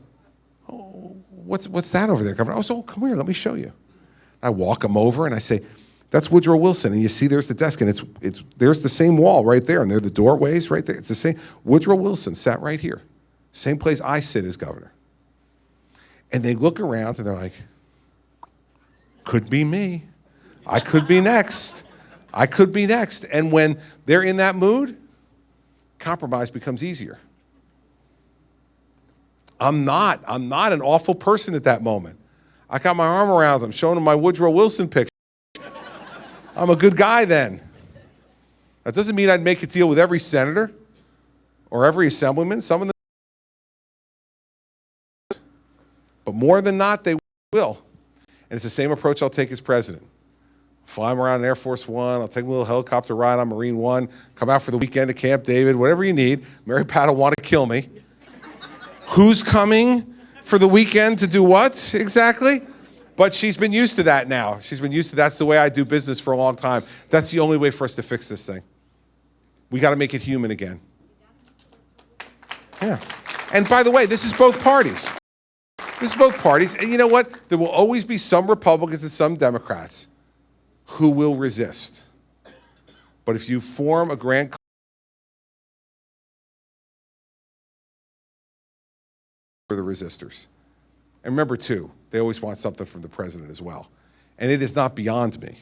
[SPEAKER 9] oh, what's that over there, Governor? Oh, so come here, let me show you. I walk them over and I say, that's Woodrow Wilson. And you see there's the desk, and there's the same wall right there, and there are the doorways right there. It's the same. Woodrow Wilson sat right here. Same place I sit as governor. And they look around and they're like, could be me. I could be next. I could be next. And when they're in that mood, compromise becomes easier. I'm not an awful person at that moment. I got my arm around them, showing them my Woodrow Wilson picture. I'm a good guy then. That doesn't mean I'd make a deal with every senator or every assemblyman. Some of them, but more than not, they will. And it's the same approach I'll take as president. Fly them around in Air Force One. I'll take a little helicopter ride on Marine One. Come out for the weekend to Camp David. Whatever you need. Mary Pat will want to kill me. Who's coming for the weekend to do what exactly? But she's been used to that now. She's been used to that's the way I do business for a long time. That's the only way for us to fix this thing. We got to make it human again. Yeah. And by the way, this is both parties. This is both parties. And you know what? There will always be some Republicans and some Democrats who will resist. But if you form a grand for the resistors. And remember, too, they always want something from the president as well. And it is not beyond me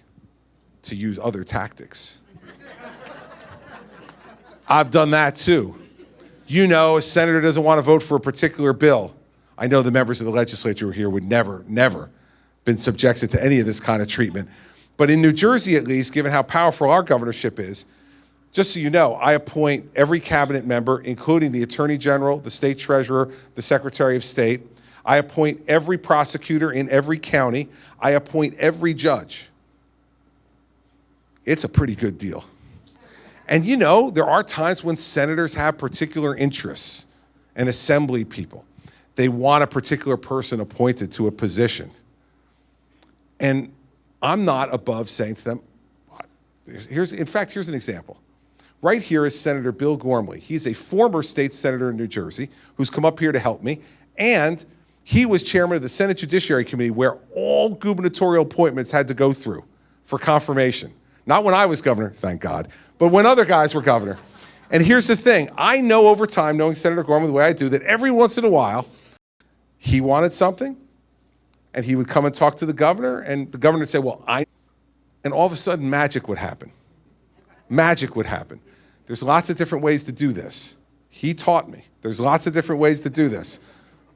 [SPEAKER 9] to use other tactics. I've done that, too. You know, a senator doesn't want to vote for a particular bill. I know the members of the legislature here would never been subjected to any of this kind of treatment. But in New Jersey, at least, given how powerful our governorship is, just so you know, I appoint every cabinet member, including the Attorney General, the State Treasurer, the Secretary of State. I appoint every prosecutor in every county. I appoint every judge. It's a pretty good deal. And you know, there are times when senators have particular interests and assembly people. They want a particular person appointed to a position. And I'm not above saying to them, here's an example. Right here is Senator Bill Gormley. He's a former state senator in New Jersey who's come up here to help me, and He was chairman of the Senate Judiciary Committee, where all gubernatorial appointments had to go through for confirmation. Not when I was governor, thank God, but when other guys were governor. And here's the thing, I know over time, knowing Senator Gorman the way I do, that every once in a while, he wanted something, and he would come and talk to the governor, and the governor would say, well, and all of a sudden, magic would happen. Magic would happen. There's lots of different ways to do this. He taught me. There's lots of different ways to do this.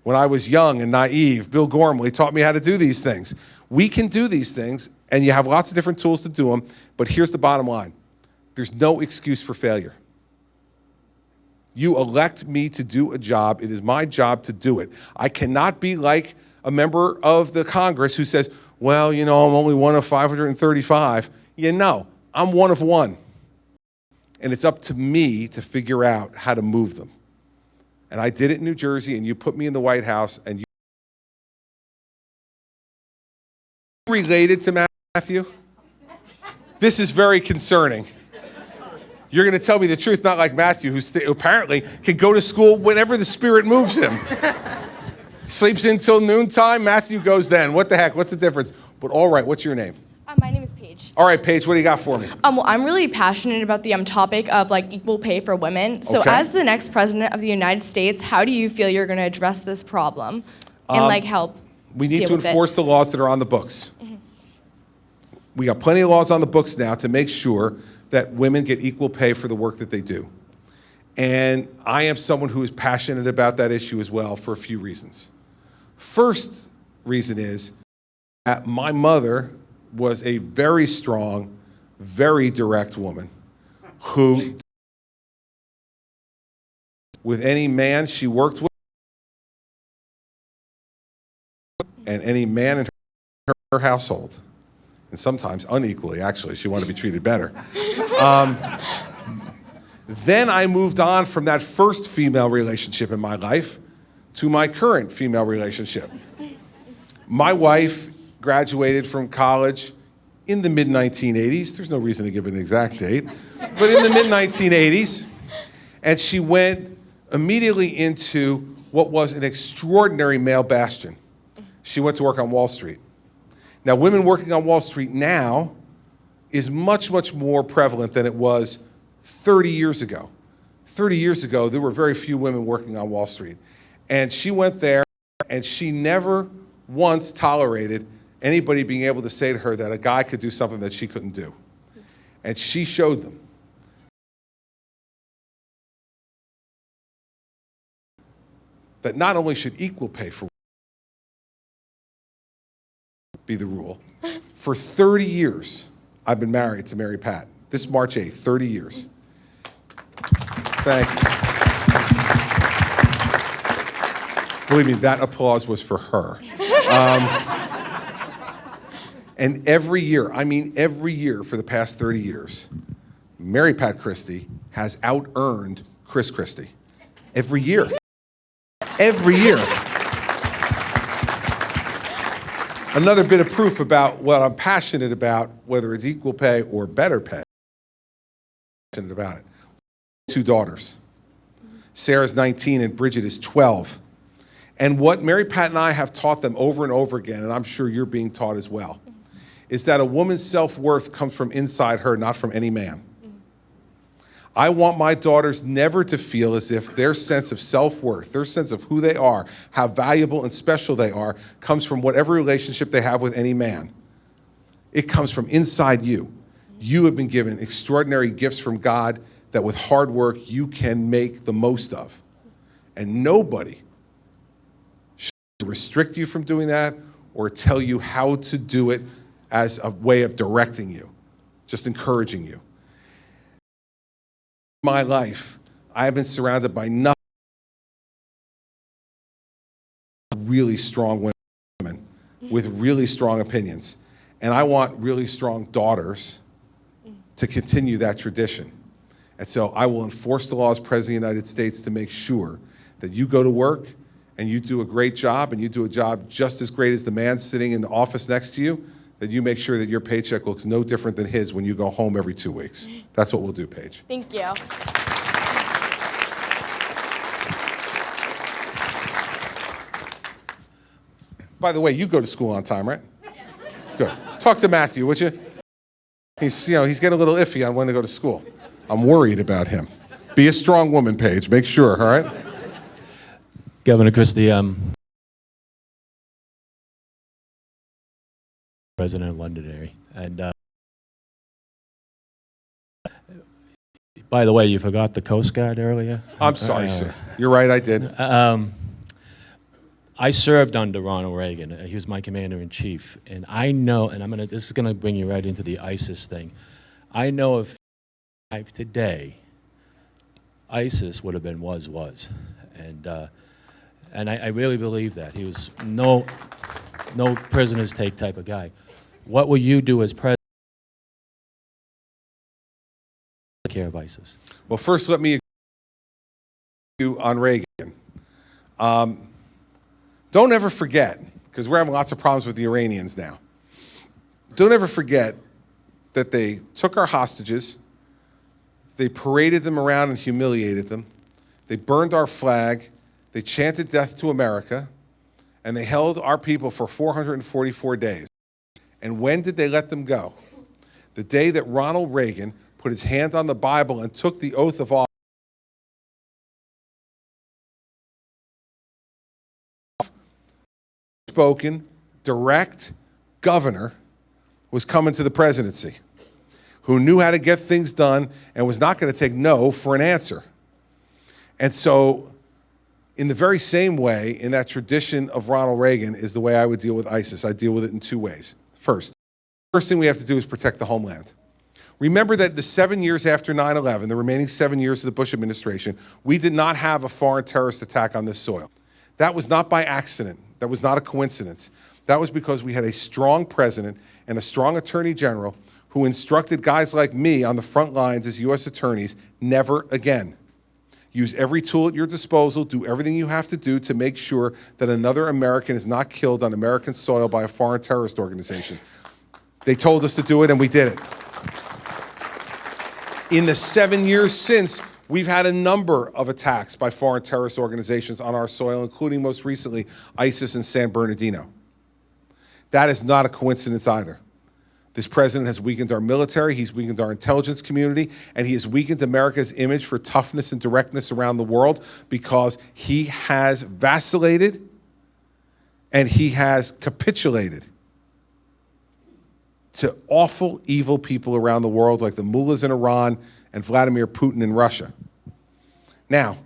[SPEAKER 9] When I was young and naive, Bill Gormley taught me how to do these things. We can do these things, and you have lots of different tools to do them, but here's the bottom line. There's no excuse for failure. You elect me to do a job. It is my job to do it. I cannot be like a member of the Congress who says, well, you know, I'm only one of 535. You know, I'm one of one. And it's up to me to figure out how to move them. And I did it in New Jersey, and you put me in the White House, and you related to Matthew? This is very concerning. You're going to tell me the truth, not like Matthew, who apparently can go to school whenever the Spirit moves him. Sleeps until noontime, Matthew goes then. What the heck? What's the difference? But all right, what's your name?
[SPEAKER 14] My name is Paige.
[SPEAKER 9] All right, Paige, what do you got for me?
[SPEAKER 14] Well, I'm really passionate about the topic of equal pay for women. So
[SPEAKER 9] Okay.
[SPEAKER 14] as the next president of the United States, how do you feel you're going to address this problem and help
[SPEAKER 9] We need
[SPEAKER 14] deal
[SPEAKER 9] to
[SPEAKER 14] with it?
[SPEAKER 9] enforce the laws that are on the books. We got plenty of laws on the books now to make sure that women get equal pay for the work that they do. And I am someone who is passionate about that issue as well for a few reasons. First reason is that my mother was a very strong, very direct woman who, with any man she worked with, and any man in her household, and sometimes unequally, actually, she wanted to be treated better. Then I moved on from that first female relationship in my life to my current female relationship. My wife graduated from college in the mid-1980s. There's no reason to give an exact date, but in the mid-1980s. And she went immediately into what was an extraordinary male bastion. She went to work on Wall Street. Now, women working on Wall Street now is much, much more prevalent than it was 30 years ago. 30 years ago, there were very few women working on Wall Street. And she went there, and she never once tolerated anybody being able to say to her that a guy could do something that she couldn't do. And she showed them. That not only should equal pay for be the rule. For 30 years, I've been married to Mary Pat. This March 8th, 30 years. Thank you. Believe me, that applause was for her. And every year, I mean every year for the past 30 years, Mary Pat Christie has out-earned Chris Christie. Every year. Every year. Another bit of proof about what I'm passionate about, whether it's equal pay or better pay. I'm passionate about it. 2 daughters. Sarah's 19 and Bridget is 12. And what Mary Pat and I have taught them over and over again, and I'm sure you're being taught as well, is that a woman's self-worth comes from inside her, not from any man. I want my daughters never to feel as if their sense of self-worth, their sense of who they are, how valuable and special they are, comes from whatever relationship they have with any man. It comes from inside you. You have been given extraordinary gifts from God that with hard work you can make the most of. And nobody should restrict you from doing that or tell you how to do it as a way of directing you, just encouraging you. My life, I have been surrounded by nothing really strong women with really strong opinions. And I want really strong daughters to continue that tradition. And so I will enforce the laws, President of the United States, to make sure that you go to work and you do a great job and you do a job just as great as the man sitting in the office next to you, that you make sure that your paycheck looks no different than his when you go home every 2 weeks. That's what we'll do, Paige.
[SPEAKER 14] Thank you.
[SPEAKER 9] By the way, you go to school on time, right? Good. Talk to Matthew, would you? He's getting a little iffy on when to go to school. I'm worried about him. Be a strong woman, Paige. Make sure, all right?
[SPEAKER 15] Governor Christie, president of Londenderry. And by the way, you forgot the Coast Guard earlier.
[SPEAKER 9] I'm sorry, sir. You're right, I did.
[SPEAKER 15] I served under Ronald Reagan. He was my commander-in-chief. And I know, and this is going to bring you right into the ISIS thing. I know if today, ISIS would have been was. And I really believe that. He was no prisoners take type of guy. What will you do as president to take care of ISIS?
[SPEAKER 9] Well, first, let me agree with you on Reagan. Don't ever forget, because we're having lots of problems with the Iranians now. Don't ever forget that they took our hostages, they paraded them around and humiliated them, they burned our flag, they chanted death to America, and they held our people for 444 days. And when did they let them go? The day that Ronald Reagan put his hand on the Bible and took the oath of office. Spoken, direct governor was coming to the presidency, who knew how to get things done and was not going to take no for an answer. And so, in the very same way, in that tradition of Ronald Reagan, is the way I would deal with ISIS. I deal with it in two ways. First thing we have to do is protect the homeland. Remember that the 7 years after 9/11, the remaining 7 years of the Bush administration, we did not have a foreign terrorist attack on this soil. That was not by accident. That was not a coincidence. That was because we had a strong president and a strong attorney general who instructed guys like me on the front lines as U.S. attorneys, never again. Use every tool at your disposal, do everything you have to do to make sure that another American is not killed on American soil by a foreign terrorist organization. They told us to do it, and we did it. In the 7 years since, we've had a number of attacks by foreign terrorist organizations on our soil, including most recently ISIS in San Bernardino. That is not a coincidence either. This president has weakened our military, he's weakened our intelligence community, and he has weakened America's image for toughness and directness around the world because he has vacillated and he has capitulated to awful, evil people around the world like the mullahs in Iran and Vladimir Putin in Russia. Now,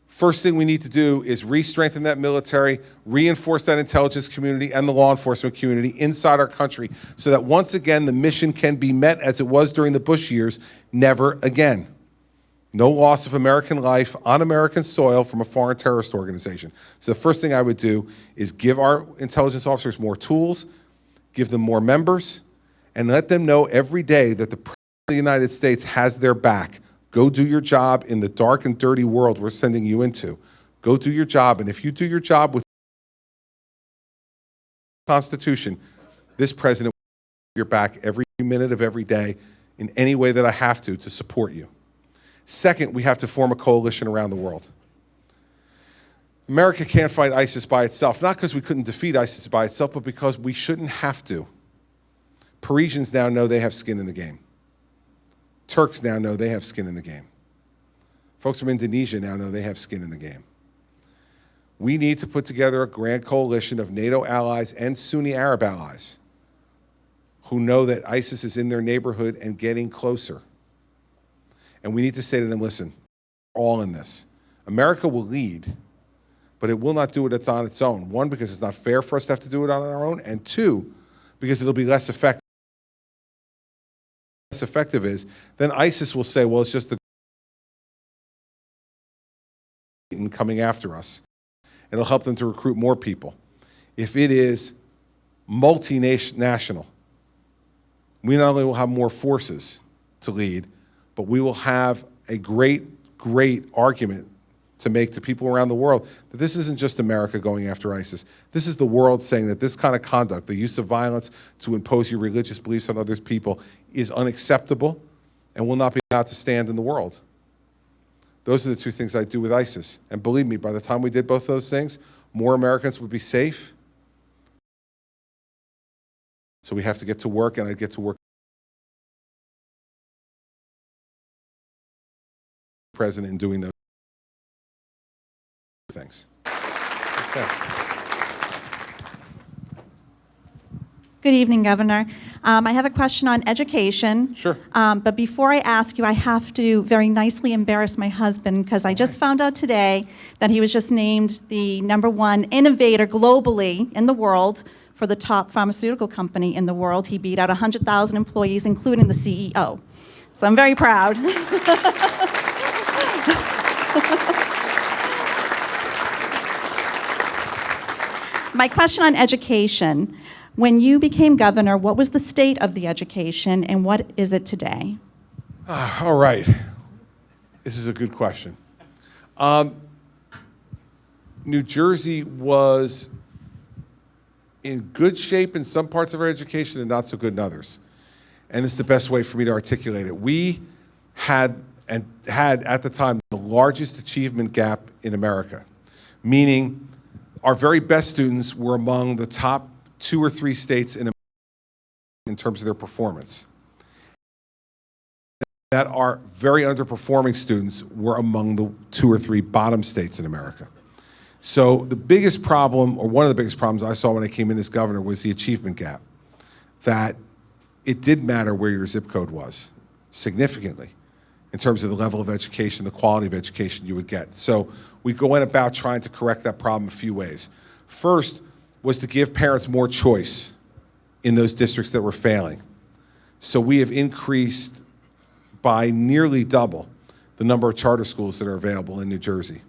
[SPEAKER 9] first thing we need to do is re-strengthen that military, reinforce that intelligence community and the law enforcement community inside our country so that once again the mission can be met as it was during the Bush years, never again. No loss of American life on American soil from a foreign terrorist organization. So the first thing I would do is give our intelligence officers more tools, give them more members, and let them know every day that the President of the United States has their back. Go do your job in the dark and dirty world we're sending you into. Go do your job, and if you do your job with the Constitution, this president will have your back every minute of every day in any way that I have to support you. Second, we have to form a coalition around the world. America can't fight ISIS by itself, not because we couldn't defeat ISIS by itself, but because we shouldn't have to. Parisians now know they have skin in the game. Turks now know they have skin in the game. Folks from Indonesia now know they have skin in the game. We need to put together a grand coalition of NATO allies and Sunni Arab allies who know that ISIS is in their neighborhood and getting closer. And we need to say to them, listen, we're all in this. America will lead, but it will not do it on its own. One, because it's not fair for us to have to do it on our own, and two, because it'll be less effective. Less effective is, then ISIS will say, well, it's just the coming after us. It'll help them to recruit more people. If it is multinational, we not only will have more forces to lead, but we will have a great argument to make to people around the world that this isn't just America going after ISIS. This is the world saying that this kind of conduct, the use of violence to impose your religious beliefs on other people, is unacceptable and will not be allowed to stand in the world. Those are the two things I do with ISIS. And believe me, by the time we did both those things, more Americans would be safe. So we have to get to work, and I get to work president in doing those things. Okay.
[SPEAKER 16] Good evening, Governor. I have a question on education.
[SPEAKER 9] Sure.
[SPEAKER 16] But before I ask you, I have to very nicely embarrass my husband because I just found out today that he was just named the #1 innovator globally in the world for the top pharmaceutical company in the world. He beat out 100,000 employees, including the CEO. So I'm very proud. My question on education. When you became governor, what was the state of the education and what is it today?
[SPEAKER 9] All right. This is a good question. New Jersey was in good shape in some parts of our education and not so good in others. And it's the best way for me to articulate it. We had at the time the largest achievement gap in America, meaning our very best students were among the top 2 or 3 states in terms of their performance. That our very underperforming students were among the 2 or 3 bottom states in America. So the biggest problem, or one of the biggest problems I saw when I came in as governor, was the achievement gap. That it did matter where your zip code was, significantly, in terms of the level of education, the quality of education you would get. So we go in about trying to correct that problem a few ways. First was to give parents more choice in those districts that were failing. So we have increased by nearly double the number of charter schools that are available in New Jersey.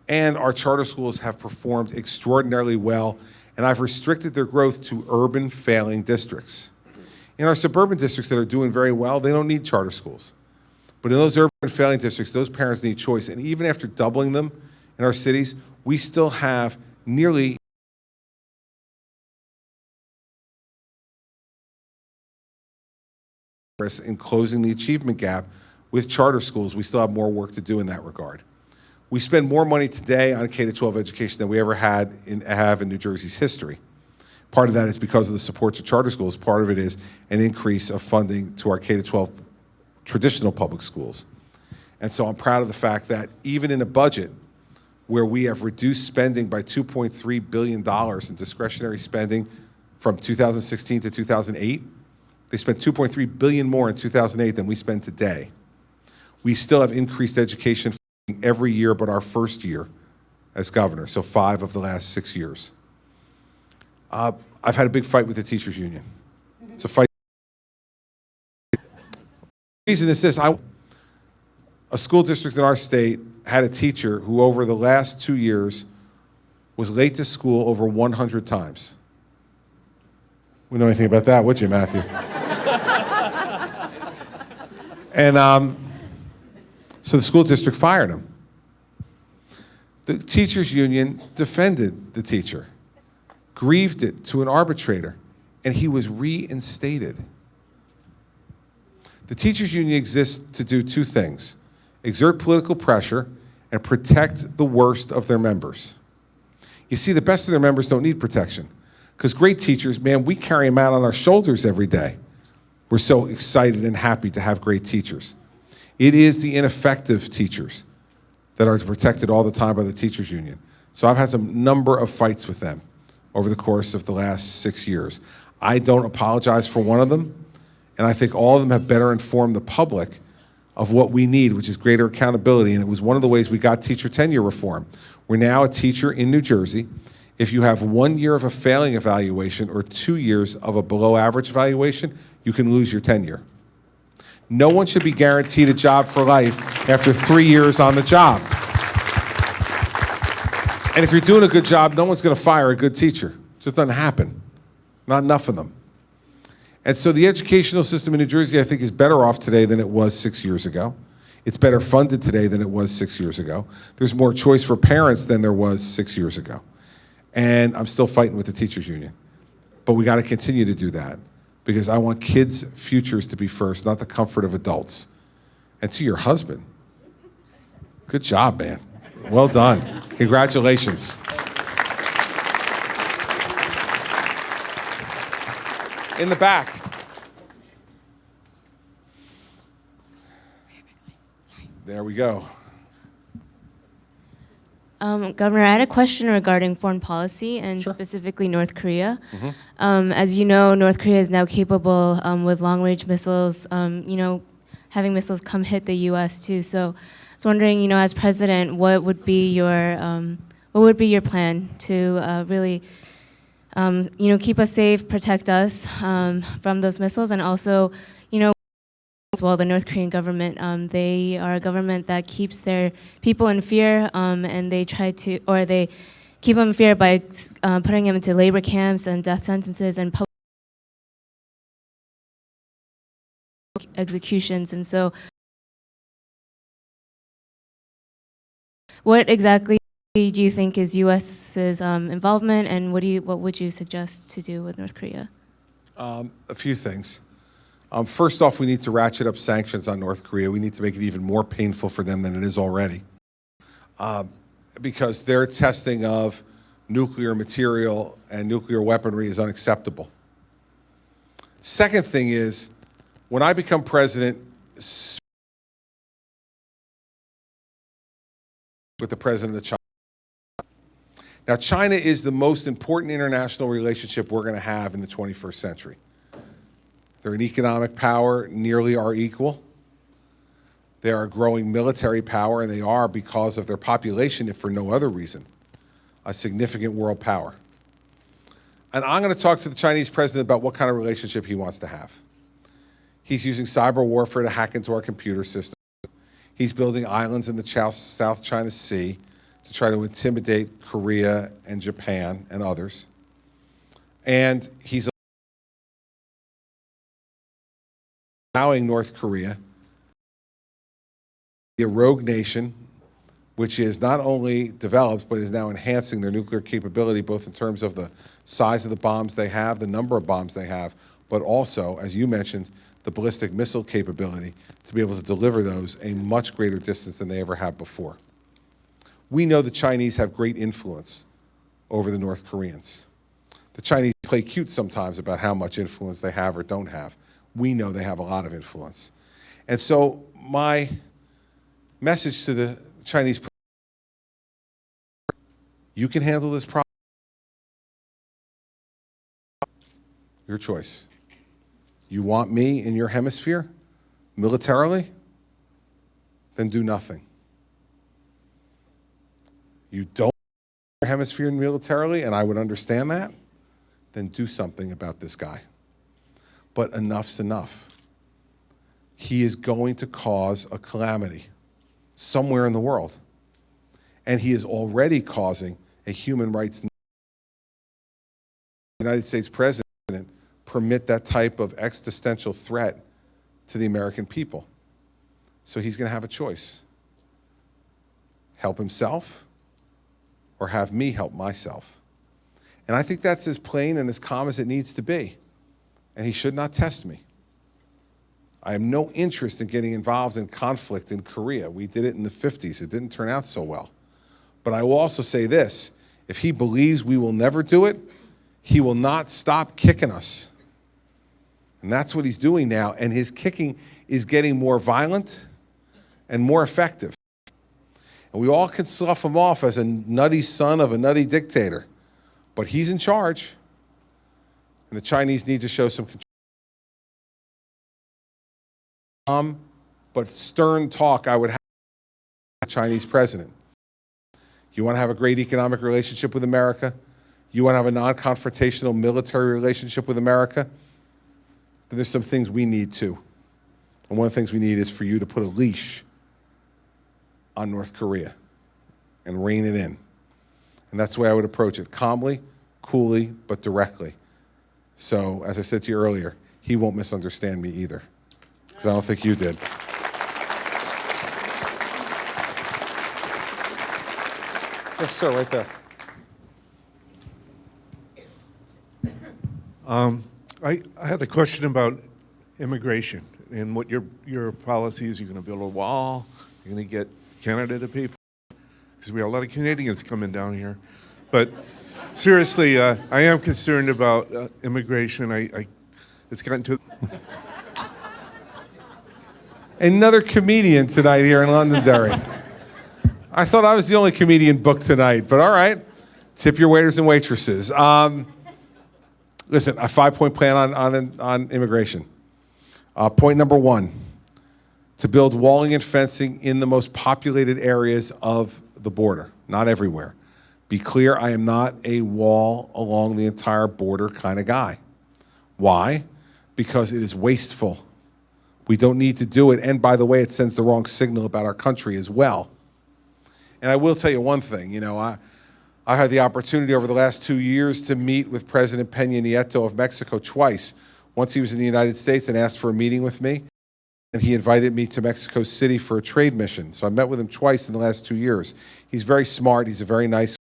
[SPEAKER 9] And our charter schools have performed extraordinarily well, and I've restricted their growth to urban failing districts. In our suburban districts that are doing very well, they don't need charter schools. But in those urban failing districts, those parents need choice. And even after doubling them in our cities, we still have nearly in closing the achievement gap with charter schools. We still have more work to do in that regard. We spend more money today on K-12 education than we ever have in New Jersey's history. Part of that is because of the support to charter schools. Part of it is an increase of funding to our K-12 traditional public schools. And so I'm proud of the fact that even in a budget where we have reduced spending by $2.3 billion in discretionary spending from 2016 to 2008, they spent $2.3 billion more in 2008 than we spend today. We still have increased education funding every year but our first year as governor, so 5 of the last 6 years. I've had a big fight with the teachers union. It's a fight. The reason is this: a school district in our state had a teacher who over the last 2 years was late to school over 100 times. We know anything about that, would you, Matthew? And so the school district fired him. The teachers union defended the teacher, grieved it to an arbitrator, and he was reinstated. The teachers union exists to do 2 things: exert political pressure and protect the worst of their members. You see, the best of their members don't need protection, because great teachers, man, we carry them out on our shoulders every day. We're so excited and happy to have great teachers. It is the ineffective teachers that are protected all the time by the teachers union. So I've had some number of fights with them over the course of the last 6 years. I don't apologize for one of them, and I think all of them have better informed the public of what we need, which is greater accountability, and it was one of the ways we got teacher tenure reform. We're now a teacher in New Jersey. If you have 1 year of a failing evaluation or 2 years of a below average evaluation, you can lose your tenure. No one should be guaranteed a job for life after 3 years on the job. And if you're doing a good job, no one's going to fire a good teacher. It just doesn't happen. Not enough of them. And so the educational system in New Jersey, I think, is better off today than it was 6 years ago. It's better funded today than it was 6 years ago. There's more choice for parents than there was 6 years ago. And I'm still fighting with the teachers union. But we got to continue to do that, because I want kids' futures to be first, not the comfort of adults. And to your husband, Good job, man. Well done. Congratulations. In the back. There we go.
[SPEAKER 14] Governor, I had a question regarding foreign policy and specifically North Korea. As you know, North Korea is now capable with long-range missiles, having missiles come hit the U.S. too. So I was wondering, as president, what would be your plan to really, keep us safe, protect us from those missiles, and also, as well, the North Korean government, they are a government that keeps their people in fear, and they they keep them in fear by putting them into labor camps and death sentences and public executions. And so, what exactly do you think is U.S.'s involvement, and what would you suggest to do with North Korea?
[SPEAKER 9] A few things. First off, we need to ratchet up sanctions on North Korea. We need to make it even more painful for them than it is already. Because their testing of nuclear material and nuclear weaponry is unacceptable. Second thing is, when I become president, with the president of China. Now, China is the most important international relationship we're going to have in the 21st century. They're an economic power, nearly our equal. They are a growing military power, and they are, because of their population, if for no other reason, a significant world power. And I'm going to talk to the Chinese president about what kind of relationship he wants to have. He's using cyber warfare to hack into our computer system. He's building islands in the South China Sea to try to intimidate Korea and Japan and others. And he's allowing North Korea, a rogue nation, which is not only developed, but is now enhancing their nuclear capability, both in terms of the size of the bombs they have, the number of bombs they have, but also, as you mentioned, the ballistic missile capability to be able to deliver those a much greater distance than they ever have before. We know the Chinese have great influence over the North Koreans. The Chinese play cute sometimes about how much influence they have or don't have. We know they have a lot of influence. And so my message to the Chinese president, you can handle this problem. Your choice. You want me in your hemisphere militarily? Then do nothing. You don't want your hemisphere militarily, and I would understand that, then do something about this guy. But enough's enough. He is going to cause a calamity somewhere in the world. And he is already causing a human rights. The United States president permit that type of existential threat to the American people. So he's going to have a choice. Help himself or have me help myself. And I think that's as plain and as calm as it needs to be. And he should not test me. I have no interest in getting involved in conflict in Korea. We did it in the 50s. It didn't turn out so well. But I will also say this, if he believes we will never do it, he will not stop kicking us. And that's what he's doing now, and his kicking is getting more violent and more effective. And we all can slough him off as a nutty son of a nutty dictator, but he's in charge. And the Chinese need to show some control. But stern talk I would have with the Chinese president. You want to have a great economic relationship with America? You want to have a non-confrontational military relationship with America? Then there's some things we need too. And one of the things we need is for you to put a leash on North Korea and rein it in. And that's the way I would approach it, calmly, coolly, but directly. So, as I said to you earlier, he won't misunderstand me either, because I don't think you did. Yes, sir, right there.
[SPEAKER 17] I had a question about immigration and what your policy is. You're going to build a wall. You're going to get Canada to pay for it, because we have a lot of Canadians coming down here. But seriously, I am concerned about immigration. It's gotten to...
[SPEAKER 9] Another comedian tonight here in Londonderry. I thought I was the only comedian booked tonight, but all right. Tip your waiters and waitresses. Listen, a 5-point plan on immigration. Point number 1, to build walling and fencing in the most populated areas of the border, not everywhere. Be clear, I am not a wall along the entire border kind of guy. Why? Because it is wasteful. We don't need to do it. And by the way, it sends the wrong signal about our country as well. And I will tell you one thing, I had the opportunity over the last 2 years to meet with President Peña Nieto of Mexico twice. Once he was in the United States and asked for a meeting with me, and he invited me to Mexico City for a trade mission. So I met with him twice in the last 2 years. He's very smart. He's a very nice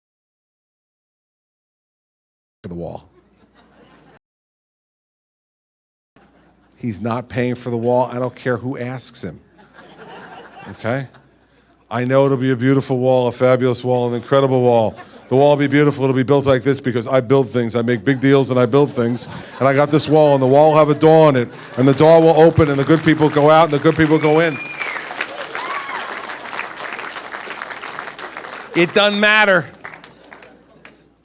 [SPEAKER 9] for the wall. He's not paying for the wall. I don't care who asks him. Okay? I know it'll be a beautiful wall, a fabulous wall, an incredible wall. The wall will be beautiful. It'll be built like this because I build things. I make big deals and I build things. And I got this wall, and the wall will have a door on it. And the door will open, and the good people go out, and the good people go in. It doesn't matter.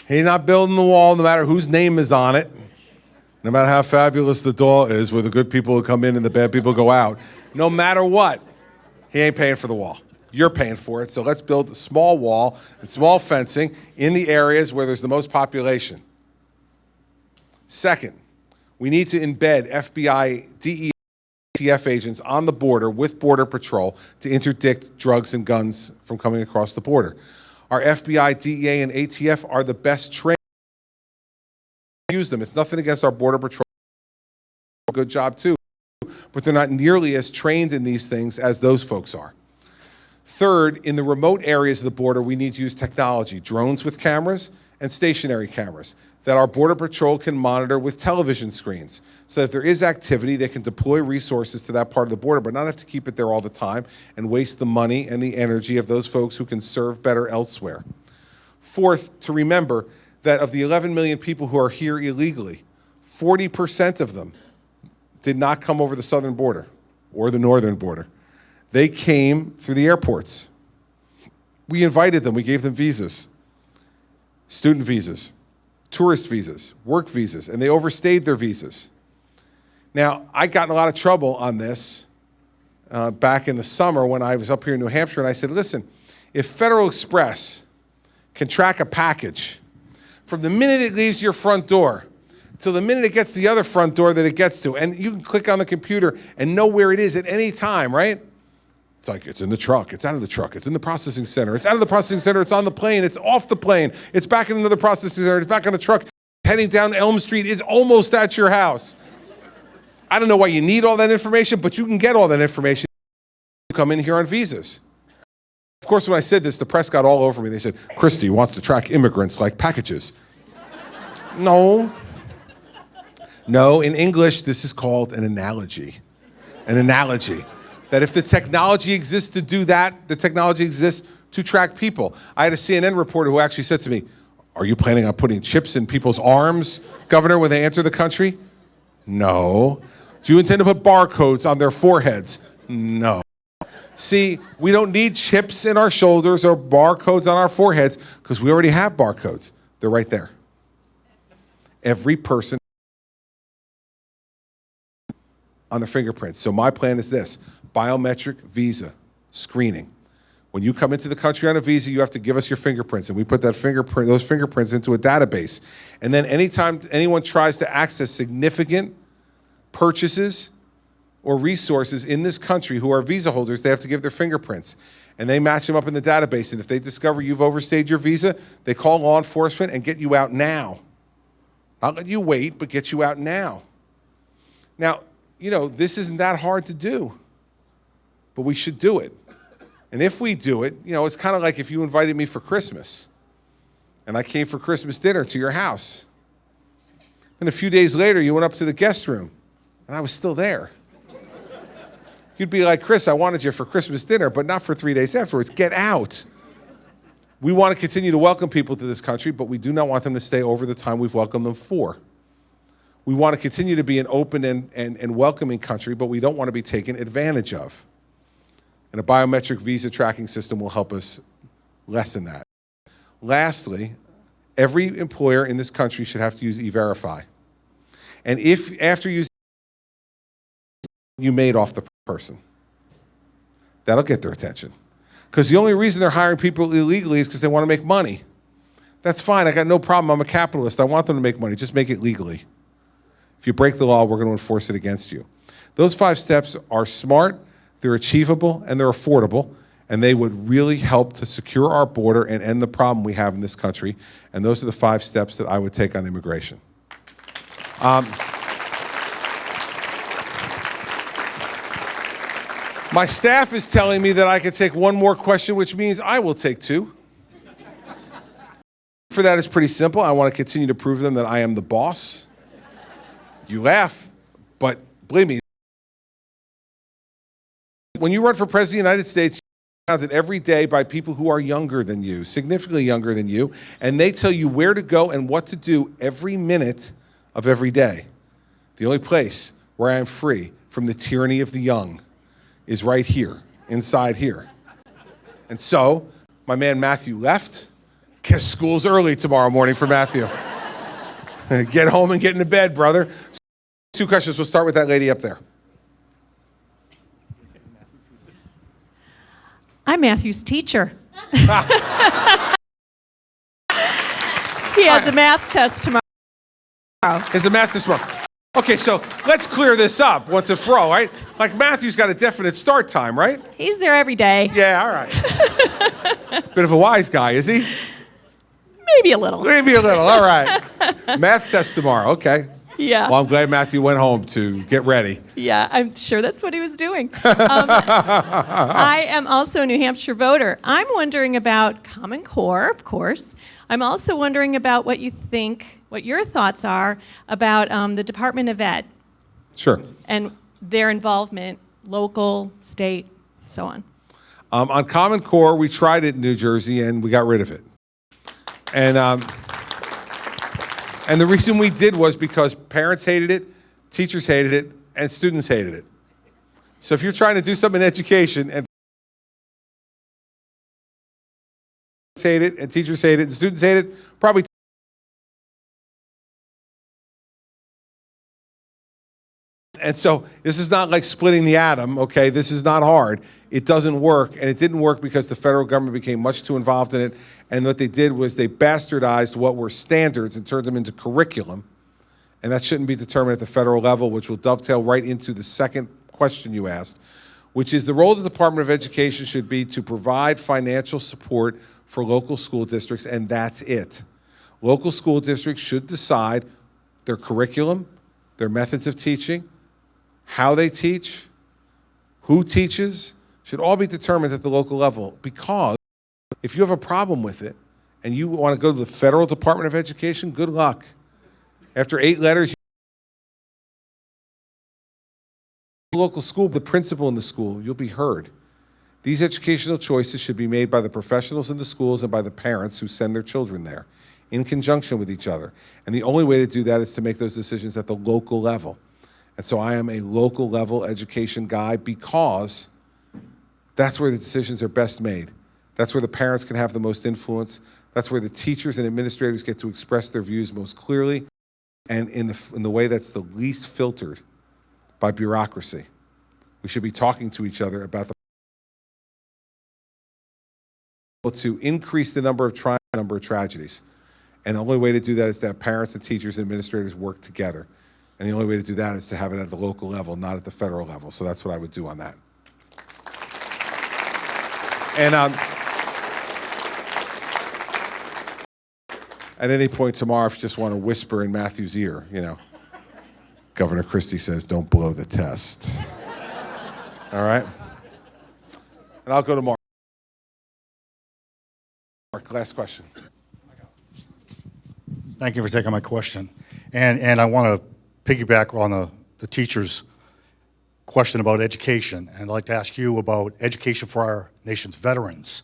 [SPEAKER 9] He's not building the wall no matter whose name is on it. No matter how fabulous the door is where the good people come in and the bad people go out. No matter what, he ain't paying for the wall. You're paying for it, so let's build a small wall and small fencing in the areas where there's the most population. Second, we need to embed FBI, DEA, ATF agents on the border with Border Patrol to interdict drugs and guns from coming across the border. Our FBI, DEA, and ATF are the best trained. Use them. It's nothing against our Border Patrol. Good job too, but they're not nearly as trained in these things as those folks are. Third, in the remote areas of the border, we need to use technology, drones with cameras and stationary cameras that our Border Patrol can monitor with television screens. So if there is activity, they can deploy resources to that part of the border, but not have to keep it there all the time and waste the money and the energy of those folks who can serve better elsewhere. Fourth, to remember that of the 11 million people who are here illegally, 40% of them did not come over the southern border or the northern border. They came through the airports. We invited them, we gave them visas, student visas, tourist visas, work visas, and they overstayed their visas. Now, I got in a lot of trouble on this back in the summer when I was up here in New Hampshire, and I said, listen, if Federal Express can track a package from the minute it leaves your front door till the minute it gets to the other front door that it gets to, and you can click on the computer and know where it is at any time, right? It's like, it's in the truck, it's out of the truck, it's in the processing center, it's out of the processing center, it's on the plane, it's off the plane, it's back in another processing center, it's back on the truck, heading down Elm Street, it's almost at your house. I don't know why you need all that information, but you can get all that information. Come in here on visas. Of course, when I said this, the press got all over me. They said, Christie wants to track immigrants like packages. No. No, in English, this is called an analogy. An analogy. That if the technology exists to do that, the technology exists to track people. I had a CNN reporter who actually said to me, are you planning on putting chips in people's arms, Governor, when they enter the country? No. Do you intend to put barcodes on their foreheads? No. See, we don't need chips in our shoulders or barcodes on our foreheads because we already have barcodes. They're right there. Every person on their fingerprints. So my plan is this, biometric visa screening. When you come into the country on a visa, you have to give us your fingerprints, and we put those fingerprints into a database. And then anytime anyone tries to access significant purchases or resources in this country who are visa holders, they have to give their fingerprints. And they match them up in the database. And if they discover you've overstayed your visa, they call law enforcement and get you out now. Not let you wait, but get you out now. Now, you know, this isn't that hard to do, but we should do it. And if we do it, you know, it's kind of like if you invited me for Christmas and I came for Christmas dinner to your house. Then a few days later, you went up to the guest room and I was still there. You'd be like, Chris, I wanted you for Christmas dinner, but not for 3 days afterwards. Get out. We want to continue to welcome people to this country, but we do not want them to stay over the time we've welcomed them for. We want to continue to be an open and welcoming country, but we don't want to be taken advantage of. And a biometric visa tracking system will help us lessen that. Lastly, every employer in this country should have to use E-Verify. And if after using you made off the person, that'll get their attention. Because the only reason they're hiring people illegally is because they want to make money. That's fine, I got no problem, I'm a capitalist, I want them to make money, just make it legally. If you break the law, we're going to enforce it against you. Those 5 steps are smart, they're achievable, and they're affordable, and they would really help to secure our border and end the problem we have in this country. And those are the 5 steps that I would take on immigration. My staff is telling me that I can take one more question, which means I will take 2. For that is pretty simple. I want to continue to prove to them that I am the boss. You laugh, but believe me, when you run for president of the United States, you're surrounded every day by people who are younger than you, significantly younger than you, and they tell you where to go and what to do every minute of every day. The only place where I am free from the tyranny of the young is right here, inside here. And so, my man Matthew left. Guess school's early tomorrow morning for Matthew. Get home and get into bed, brother. 2 questions. We'll start with that lady up there.
[SPEAKER 18] I'm Matthew's teacher. He has a math test tomorrow.
[SPEAKER 9] There's a math test tomorrow. Okay, so let's clear this up once and for all, right? Like Matthew's got a definite start time, right?
[SPEAKER 18] He's there every day.
[SPEAKER 9] Yeah, all right. Bit of a wise guy, is he?
[SPEAKER 18] Maybe a little.
[SPEAKER 9] Maybe a little, all right. Math test tomorrow, okay.
[SPEAKER 18] Yeah.
[SPEAKER 9] Well, I'm glad Matthew went home to get ready.
[SPEAKER 18] Yeah, I'm sure that's what he was doing. I am also a New Hampshire voter. I'm wondering about Common Core, of course. I'm also wondering about what you think, what your thoughts are about the Department of Ed.
[SPEAKER 9] Sure.
[SPEAKER 18] And their involvement, local, state, so on.
[SPEAKER 9] On Common Core, we tried it in New Jersey and we got rid of it. And the reason we did was because parents hated it, teachers hated it, and students hated it. So if you're trying to do something in education and parents hate it, and teachers hate it, and students hate it, probably. And so this is not like splitting the atom, okay? This is not hard. It doesn't work, and it didn't work because the federal government became much too involved in it, and what they did was they bastardized what were standards and turned them into curriculum, and that shouldn't be determined at the federal level, which will dovetail right into the second question you asked, which is the role of the Department of Education should be to provide financial support for local school districts, and that's it. Local school districts should decide their curriculum, their methods of teaching, how they teach, who teaches, should all be determined at the local level, because if you have a problem with it and you want to go to the federal Department of Education, good luck. After 8 letters, the local school, the principal in the school, you'll be heard. These educational choices should be made by the professionals in the schools and by the parents who send their children there, in conjunction with each other. And the only way to do that is to make those decisions at the local level. And so I am a local level education guy because that's where the decisions are best made. That's where the parents can have the most influence. That's where the teachers and administrators get to express their views most clearly and in the way that's the least filtered by bureaucracy. We should be talking to each other about to increase the number of tragedies. And the only way to do that is to have parents and teachers and administrators work together. And the only way to do that is to have it at the local level, not at the federal level. So that's what I would do on that. And at any point tomorrow, if you just want to whisper in Matthew's ear, you know, Governor Christie says, don't blow the test. All right? And I'll go to Mark. Mark, last question.
[SPEAKER 19] Thank you for taking my question. And I want to piggyback on the teachers. question about education, and I'd like to ask you about education for our nation's veterans.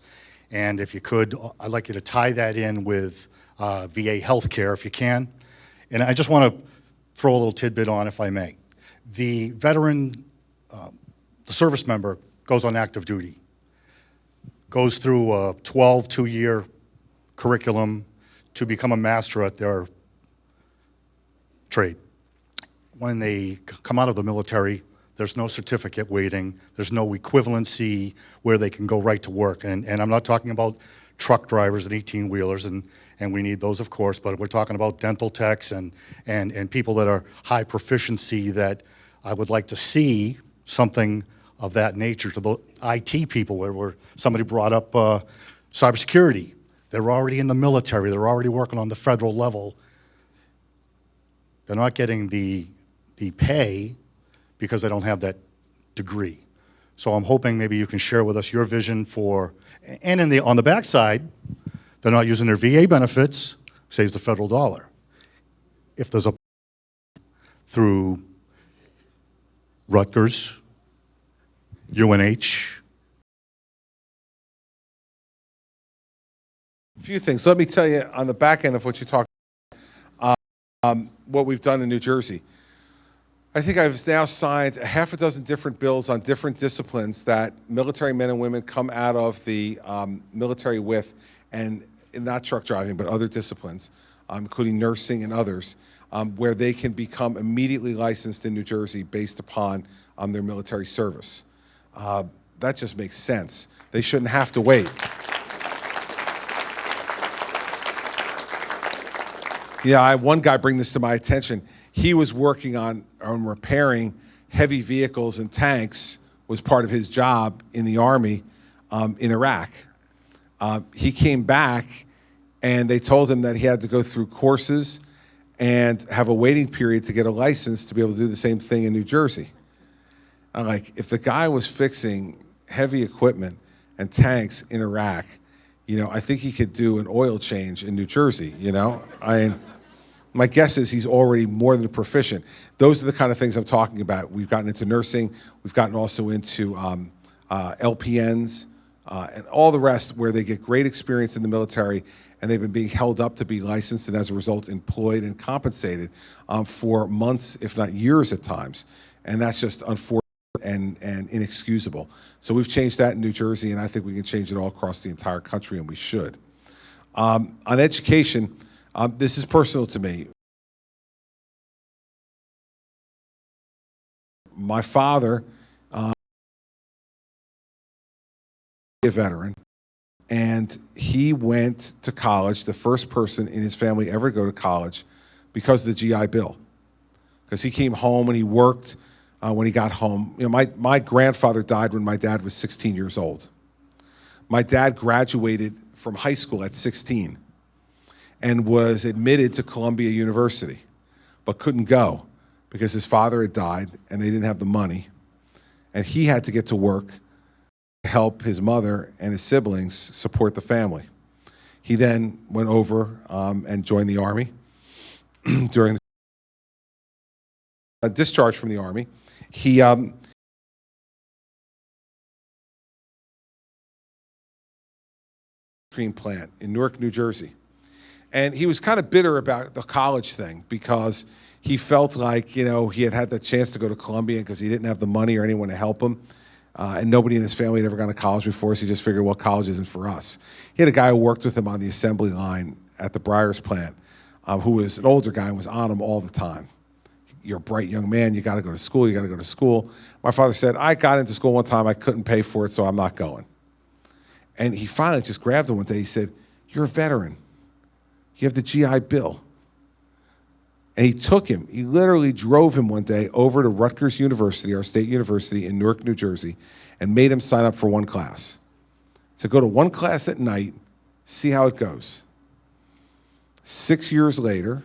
[SPEAKER 19] And if you could, I'd like you to tie that in with VA healthcare, if you can. And I just want to throw a little tidbit on, if I may. The veteran, the service member, goes on active duty, goes through a 12 two-year curriculum to become a master at their trade. When they come out of the military, there's no certificate waiting, there's no equivalency where they can go right to work. And I'm not talking about truck drivers and 18-wheelers, and we need those, of course, but we're talking about dental techs and people that are high proficiency that I would like to see something of that nature to the IT people, where somebody brought up cybersecurity. They're already in the military, they're already working on the federal level. They're not getting the pay because they don't have that degree. So I'm hoping maybe you can share with us your vision for, and on the backside, they're not using their VA benefits, saves the federal dollar. If there's a through Rutgers, UNH.
[SPEAKER 9] A few things. Let me tell you on the back end of what you talked about, what we've done in New Jersey. I think I've now signed a half a dozen different bills on different disciplines that military men and women come out of the military with, and not truck driving, but other disciplines, including nursing and others, where they can become immediately licensed in New Jersey based upon their military service. That just makes sense. They shouldn't have to wait. Yeah, I had one guy bring this to my attention. He was working on repairing heavy vehicles and tanks, was part of his job in the Army in Iraq. He came back and they told him that he had to go through courses and have a waiting period to get a license to be able to do the same thing in New Jersey. I'm like, if the guy was fixing heavy equipment and tanks in Iraq, I think he could do an oil change in New Jersey, My guess is he's already more than proficient. Those are the kind of things I'm talking about. We've gotten into nursing. We've gotten also into LPNs and all the rest, where they get great experience in the military, and they've been being held up to be licensed and as a result employed and compensated for months, if not years at times. And that's just unfortunate and inexcusable. So we've changed that in New Jersey, and I think we can change it all across the entire country, and we should. On education, this is personal to me. My father, a veteran, and he went to college, the first person in his family ever to go to college, because of the GI Bill. Because he came home and he worked when he got home. My grandfather died when my dad was 16 years old. My dad graduated from high school at 16. And was admitted to Columbia University, but couldn't go because his father had died and they didn't have the money. And he had to get to work to help his mother and his siblings support the family. He then went over and joined the Army. During the discharge from the Army, he cream plant in Newark, New Jersey. And he was kind of bitter about the college thing because he felt like, he had the chance to go to Columbia because he didn't have the money or anyone to help him. And nobody in his family had ever gone to college before, so he just figured, well, college isn't for us. He had a guy who worked with him on the assembly line at the Briars plant, who was an older guy and was on him all the time. You're a bright young man, you got to go to school, you got to go to school. My father said, I got into school one time, I couldn't pay for it, so I'm not going. And he finally just grabbed him one day, he said, you're a veteran. You have the GI Bill. And he took him, he literally drove him one day over to Rutgers University, our state university in Newark, New Jersey, and made him sign up for one class. So go to one class at night, see how it goes. 6 years later,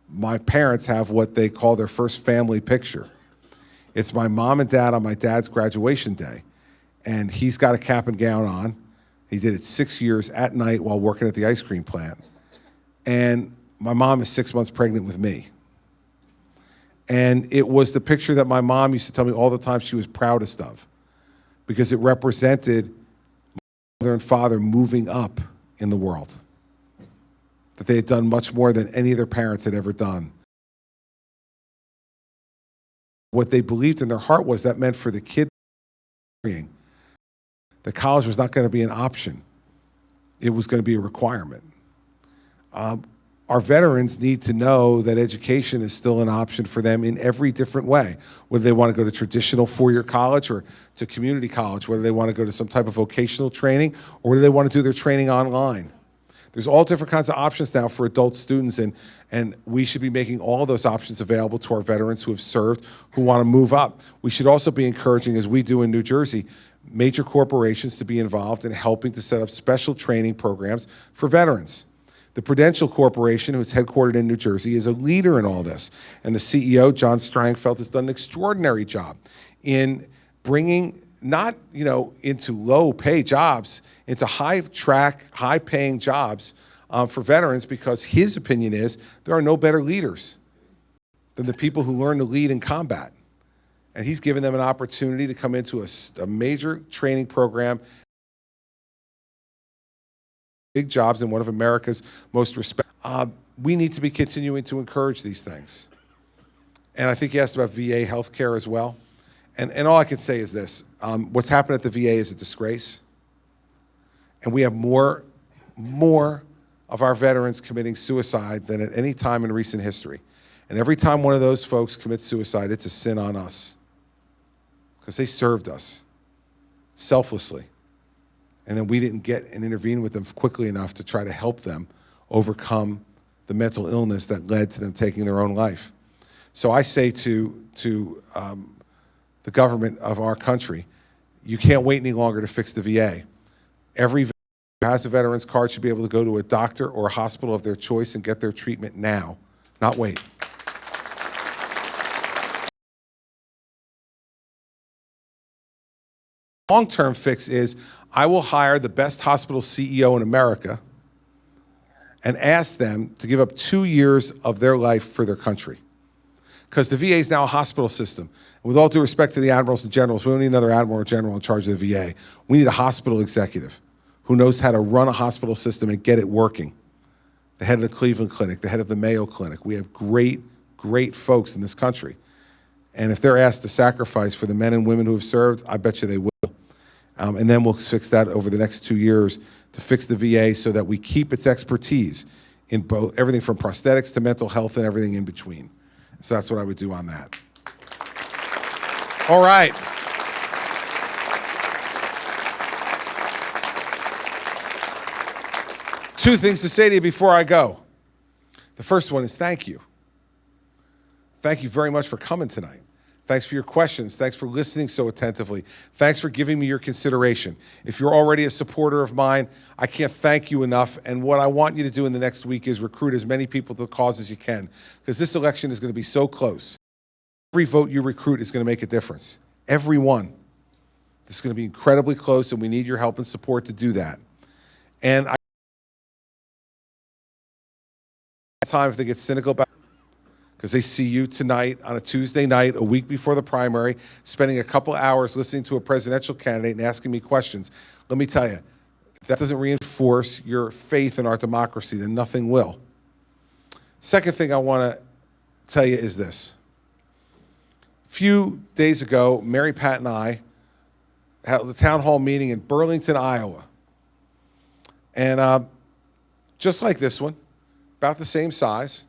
[SPEAKER 9] my parents have what they call their first family picture. It's my mom and dad on my dad's graduation day. And he's got a cap and gown on. He did it 6 years at night while working at the ice cream plant. And my mom is 6 months pregnant with me. And it was the picture that my mom used to tell me all the time she was proudest of, because it represented my mother and father moving up in the world, that they had done much more than any of their parents had ever done. What they believed in their heart was that meant for the kid that college was not going to be an option. It was going to be a requirement. Our veterans need to know that education is still an option for them in every different way, whether they want to go to traditional four-year college or to community college, whether they want to go to some type of vocational training, or whether they want to do their training online. There's all different kinds of options now for adult students, and we should be making all of those options available to our veterans who have served, who want to move up. We should also be encouraging, as we do in New Jersey, major corporations to be involved in helping to set up special training programs for veterans. The Prudential Corporation, who's headquartered in New Jersey, is a leader in all this. And the CEO, John Strangfeld, has done an extraordinary job in bringing not, into low-pay jobs, into high-paying jobs for veterans, because his opinion is there are no better leaders than the people who learn to lead in combat. And he's given them an opportunity to come into a major training program, big jobs in one of America's most respected. We need to be continuing to encourage these things. And I think you asked about VA healthcare as well. And all I can say is this, what's happened at the VA is a disgrace. And we have more of our veterans committing suicide than at any time in recent history. And every time one of those folks commits suicide, it's a sin on us, because they served us selflessly. And then we didn't get and intervene with them quickly enough to try to help them overcome the mental illness that led to them taking their own life. So I say to the government of our country, you can't wait any longer to fix the VA. Every veteran who has a veteran's card should be able to go to a doctor or a hospital of their choice and get their treatment now, not wait. Long-term fix is I will hire the best hospital CEO in America and ask them to give up 2 years of their life for their country. Because the VA is now a hospital system. And with all due respect to the admirals and generals, we don't need another admiral or general in charge of the VA. We need a hospital executive who knows how to run a hospital system and get it working. The head of the Cleveland Clinic, the head of the Mayo Clinic. We have great, great folks in this country. And if they're asked to sacrifice for the men and women who have served, I bet you they will. And then we'll fix that over the next 2 years to fix the VA so that we keep its expertise in both everything from prosthetics to mental health and everything in between. So that's what I would do on that. All right. Two things to say to you before I go. The first one is thank you. Thank you very much for coming tonight. Thanks for your questions. Thanks for listening so attentively. Thanks for giving me your consideration. If you're already a supporter of mine, I can't thank you enough. And what I want you to do in the next week is recruit as many people to the cause as you can, because this election is going to be so close. Every vote you recruit is going to make a difference. Every one. This is going to be incredibly close, and we need your help and support to do that. And time if they get cynical about it, because they see you tonight on a Tuesday night, a week before the primary, spending a couple hours listening to a presidential candidate and asking me questions. Let me tell you, if that doesn't reinforce your faith in our democracy, then nothing will. Second thing I want to tell you is this. A few days ago, Mary Pat and I had the town hall meeting in Burlington, Iowa. And just like this one, about the same size.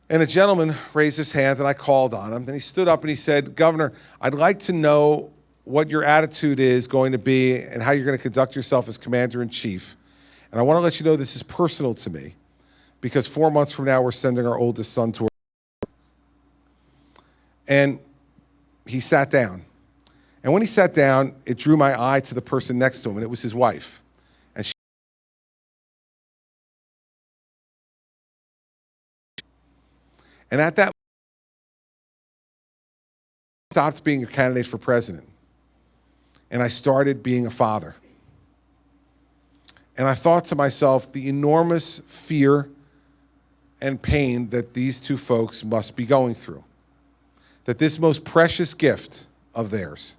[SPEAKER 9] And a gentleman raised his hand, and I called on him. Then he stood up and he said, Governor, I'd like to know what your attitude is going to be and how you're going to conduct yourself as Commander-in-Chief. And I want to let you know this is personal to me, because 4 months from now, we're sending our oldest son to our... And he sat down. And when he sat down, it drew my eye to the person next to him, and it was his wife. And she... And at that, I stopped being a candidate for president, and I started being a father. And I thought to myself, the enormous fear and pain that these two folks must be going through. That this most precious gift of theirs,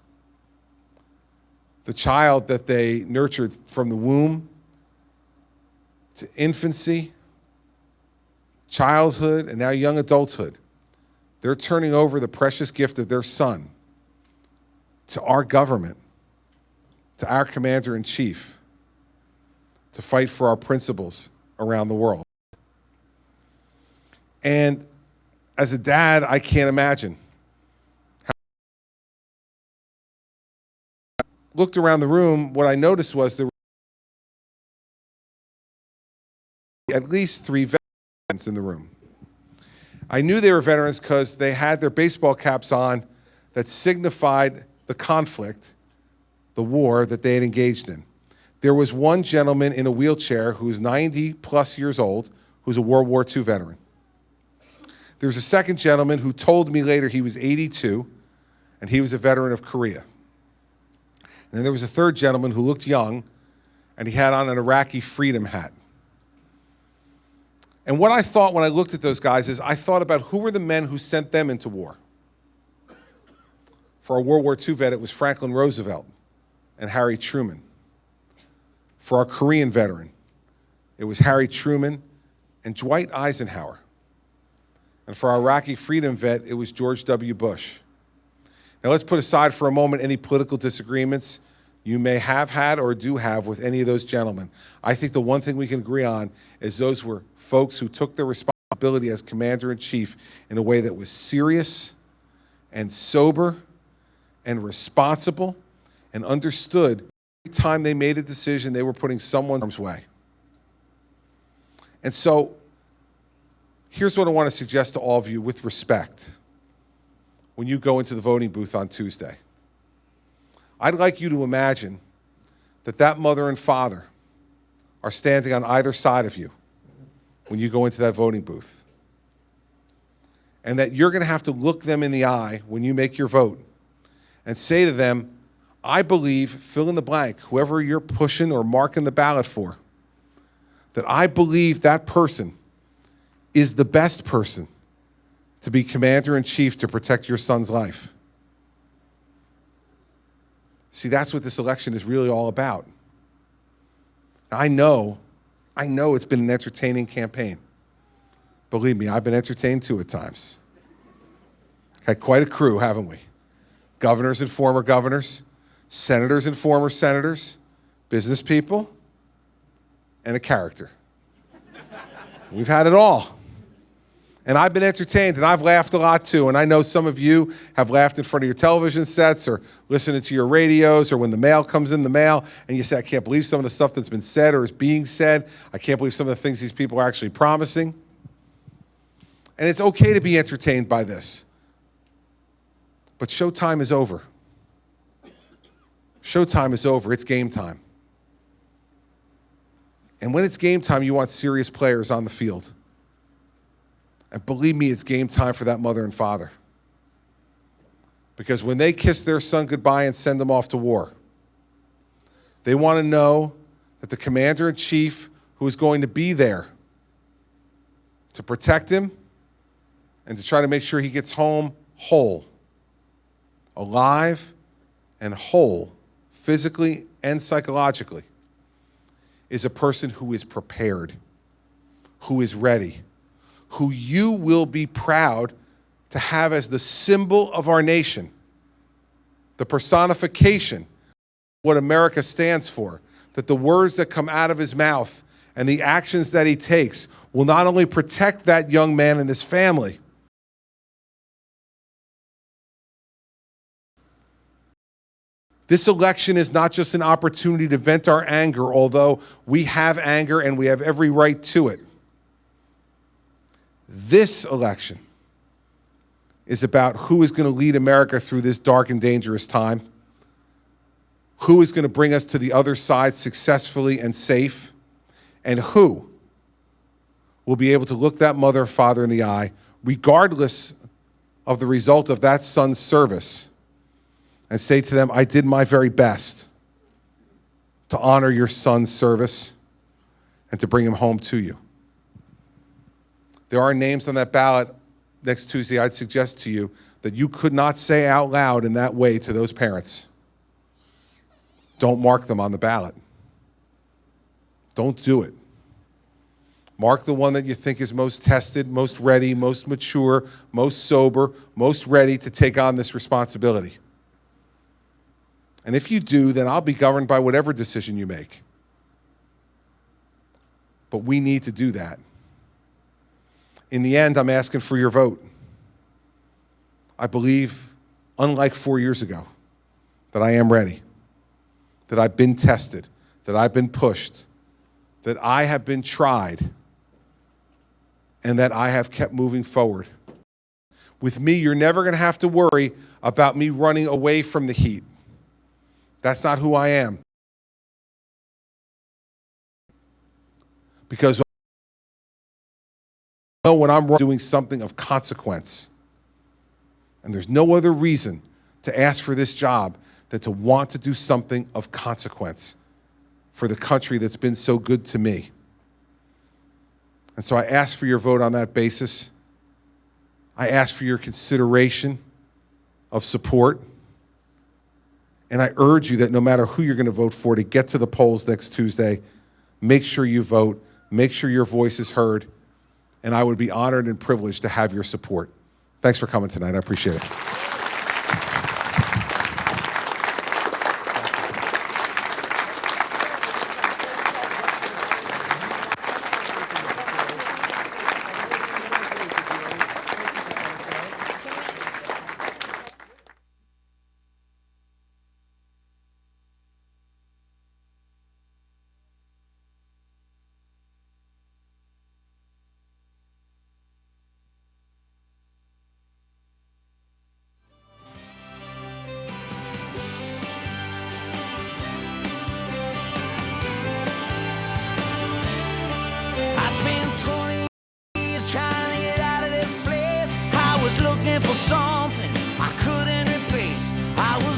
[SPEAKER 9] the child that they nurtured from the womb to infancy, childhood, and now young adulthood, they're turning over the precious gift of their son to our government, to our commander-in-chief, to fight for our principles around the world. And as a dad, I can't imagine. Looked around the room, what I noticed was there were at least 3 veterans in the room. I knew they were veterans because they had their baseball caps on that signified the conflict, the war that they had engaged in. There was one gentleman in a wheelchair who's 90 plus years old, who's a World War II veteran. There was a second gentleman who told me later he was 82, and he was a veteran of Korea. And then there was a third gentleman who looked young, and he had on an Iraqi freedom hat. And what I thought when I looked at those guys is I thought about who were the men who sent them into war. For a World War II vet, it was Franklin Roosevelt and Harry Truman. For our Korean veteran, it was Harry Truman and Dwight Eisenhower. And for our Iraqi freedom vet, it was George W. Bush. Now let's put aside for a moment any political disagreements you may have had or do have with any of those gentlemen. I think the one thing we can agree on is those were folks who took their responsibility as commander-in-chief in a way that was serious and sober and responsible and understood every time they made a decision they were putting someone in harm's way. And so here's what I want to suggest to all of you with respect when you go into the voting booth on Tuesday. I'd like you to imagine that that mother and father are standing on either side of you when you go into that voting booth. And that you're going to have to look them in the eye when you make your vote and say to them, I believe, fill in the blank, whoever you're pushing or marking the ballot for, that I believe that person is the best person to be commander-in-chief to protect your son's life. See, that's what this election is really all about. I know it's been an entertaining campaign. Believe me, I've been entertained too at times. Had quite a crew, haven't we? Governors and former governors, senators and former senators, business people, and a character. We've had it all. And I've been entertained, and I've laughed a lot too. And I know some of you have laughed in front of your television sets or listening to your radios or when the mail comes in the mail, and you say, I can't believe some of the stuff that's been said or is being said. I can't believe some of the things these people are actually promising. And it's okay to be entertained by this. But showtime is over. Showtime is over. It's game time. And when it's game time, you want serious players on the field. And believe me, it's game time for that mother and father. Because when they kiss their son goodbye and send him off to war, they want to know that the commander-in-chief who is going to be there to protect him and to try to make sure he gets home whole, alive and whole, physically and psychologically, is a person who is prepared, who is ready, who you will be proud to have as the symbol of our nation, the personification of what America stands for, that the words that come out of his mouth and the actions that he takes will not only protect that young man and his family, this election is not just an opportunity to vent our anger, although we have anger and we have every right to it. This election is about who is going to lead America through this dark and dangerous time, who is going to bring us to the other side successfully and safe, and who will be able to look that mother or father in the eye, regardless of the result of that son's service, and say to them, I did my very best to honor your son's service and to bring him home to you. There are names on that ballot next Tuesday. I'd suggest to you that you could not say out loud in that way to those parents. Don't mark them on the ballot. Don't do it. Mark the one that you think is most tested, most ready, most mature, most sober, most ready to take on this responsibility. And if you do, then I'll be governed by whatever decision you make. But we need to do that. In the end, I'm asking for your vote. I believe, unlike 4 years ago, that I am ready, that I've been tested, that I've been pushed, that I have been tried, and that I have kept moving forward. With me, you're never going to have to worry about me running away from the heat. That's not who I am. Because I know when I'm doing something of consequence, and there's no other reason to ask for this job than to want to do something of consequence for the country that's been so good to me. And so I ask for your vote on that basis. I ask for your consideration of support. And I urge you that no matter who you're going to vote for, to get to the polls next Tuesday, make sure you vote, make sure your voice is heard, and I would be honored and privileged to have your support. Thanks for coming tonight. I appreciate it.
[SPEAKER 6] I spent 20 years trying to get out of this place. I was looking for something I couldn't replace. I was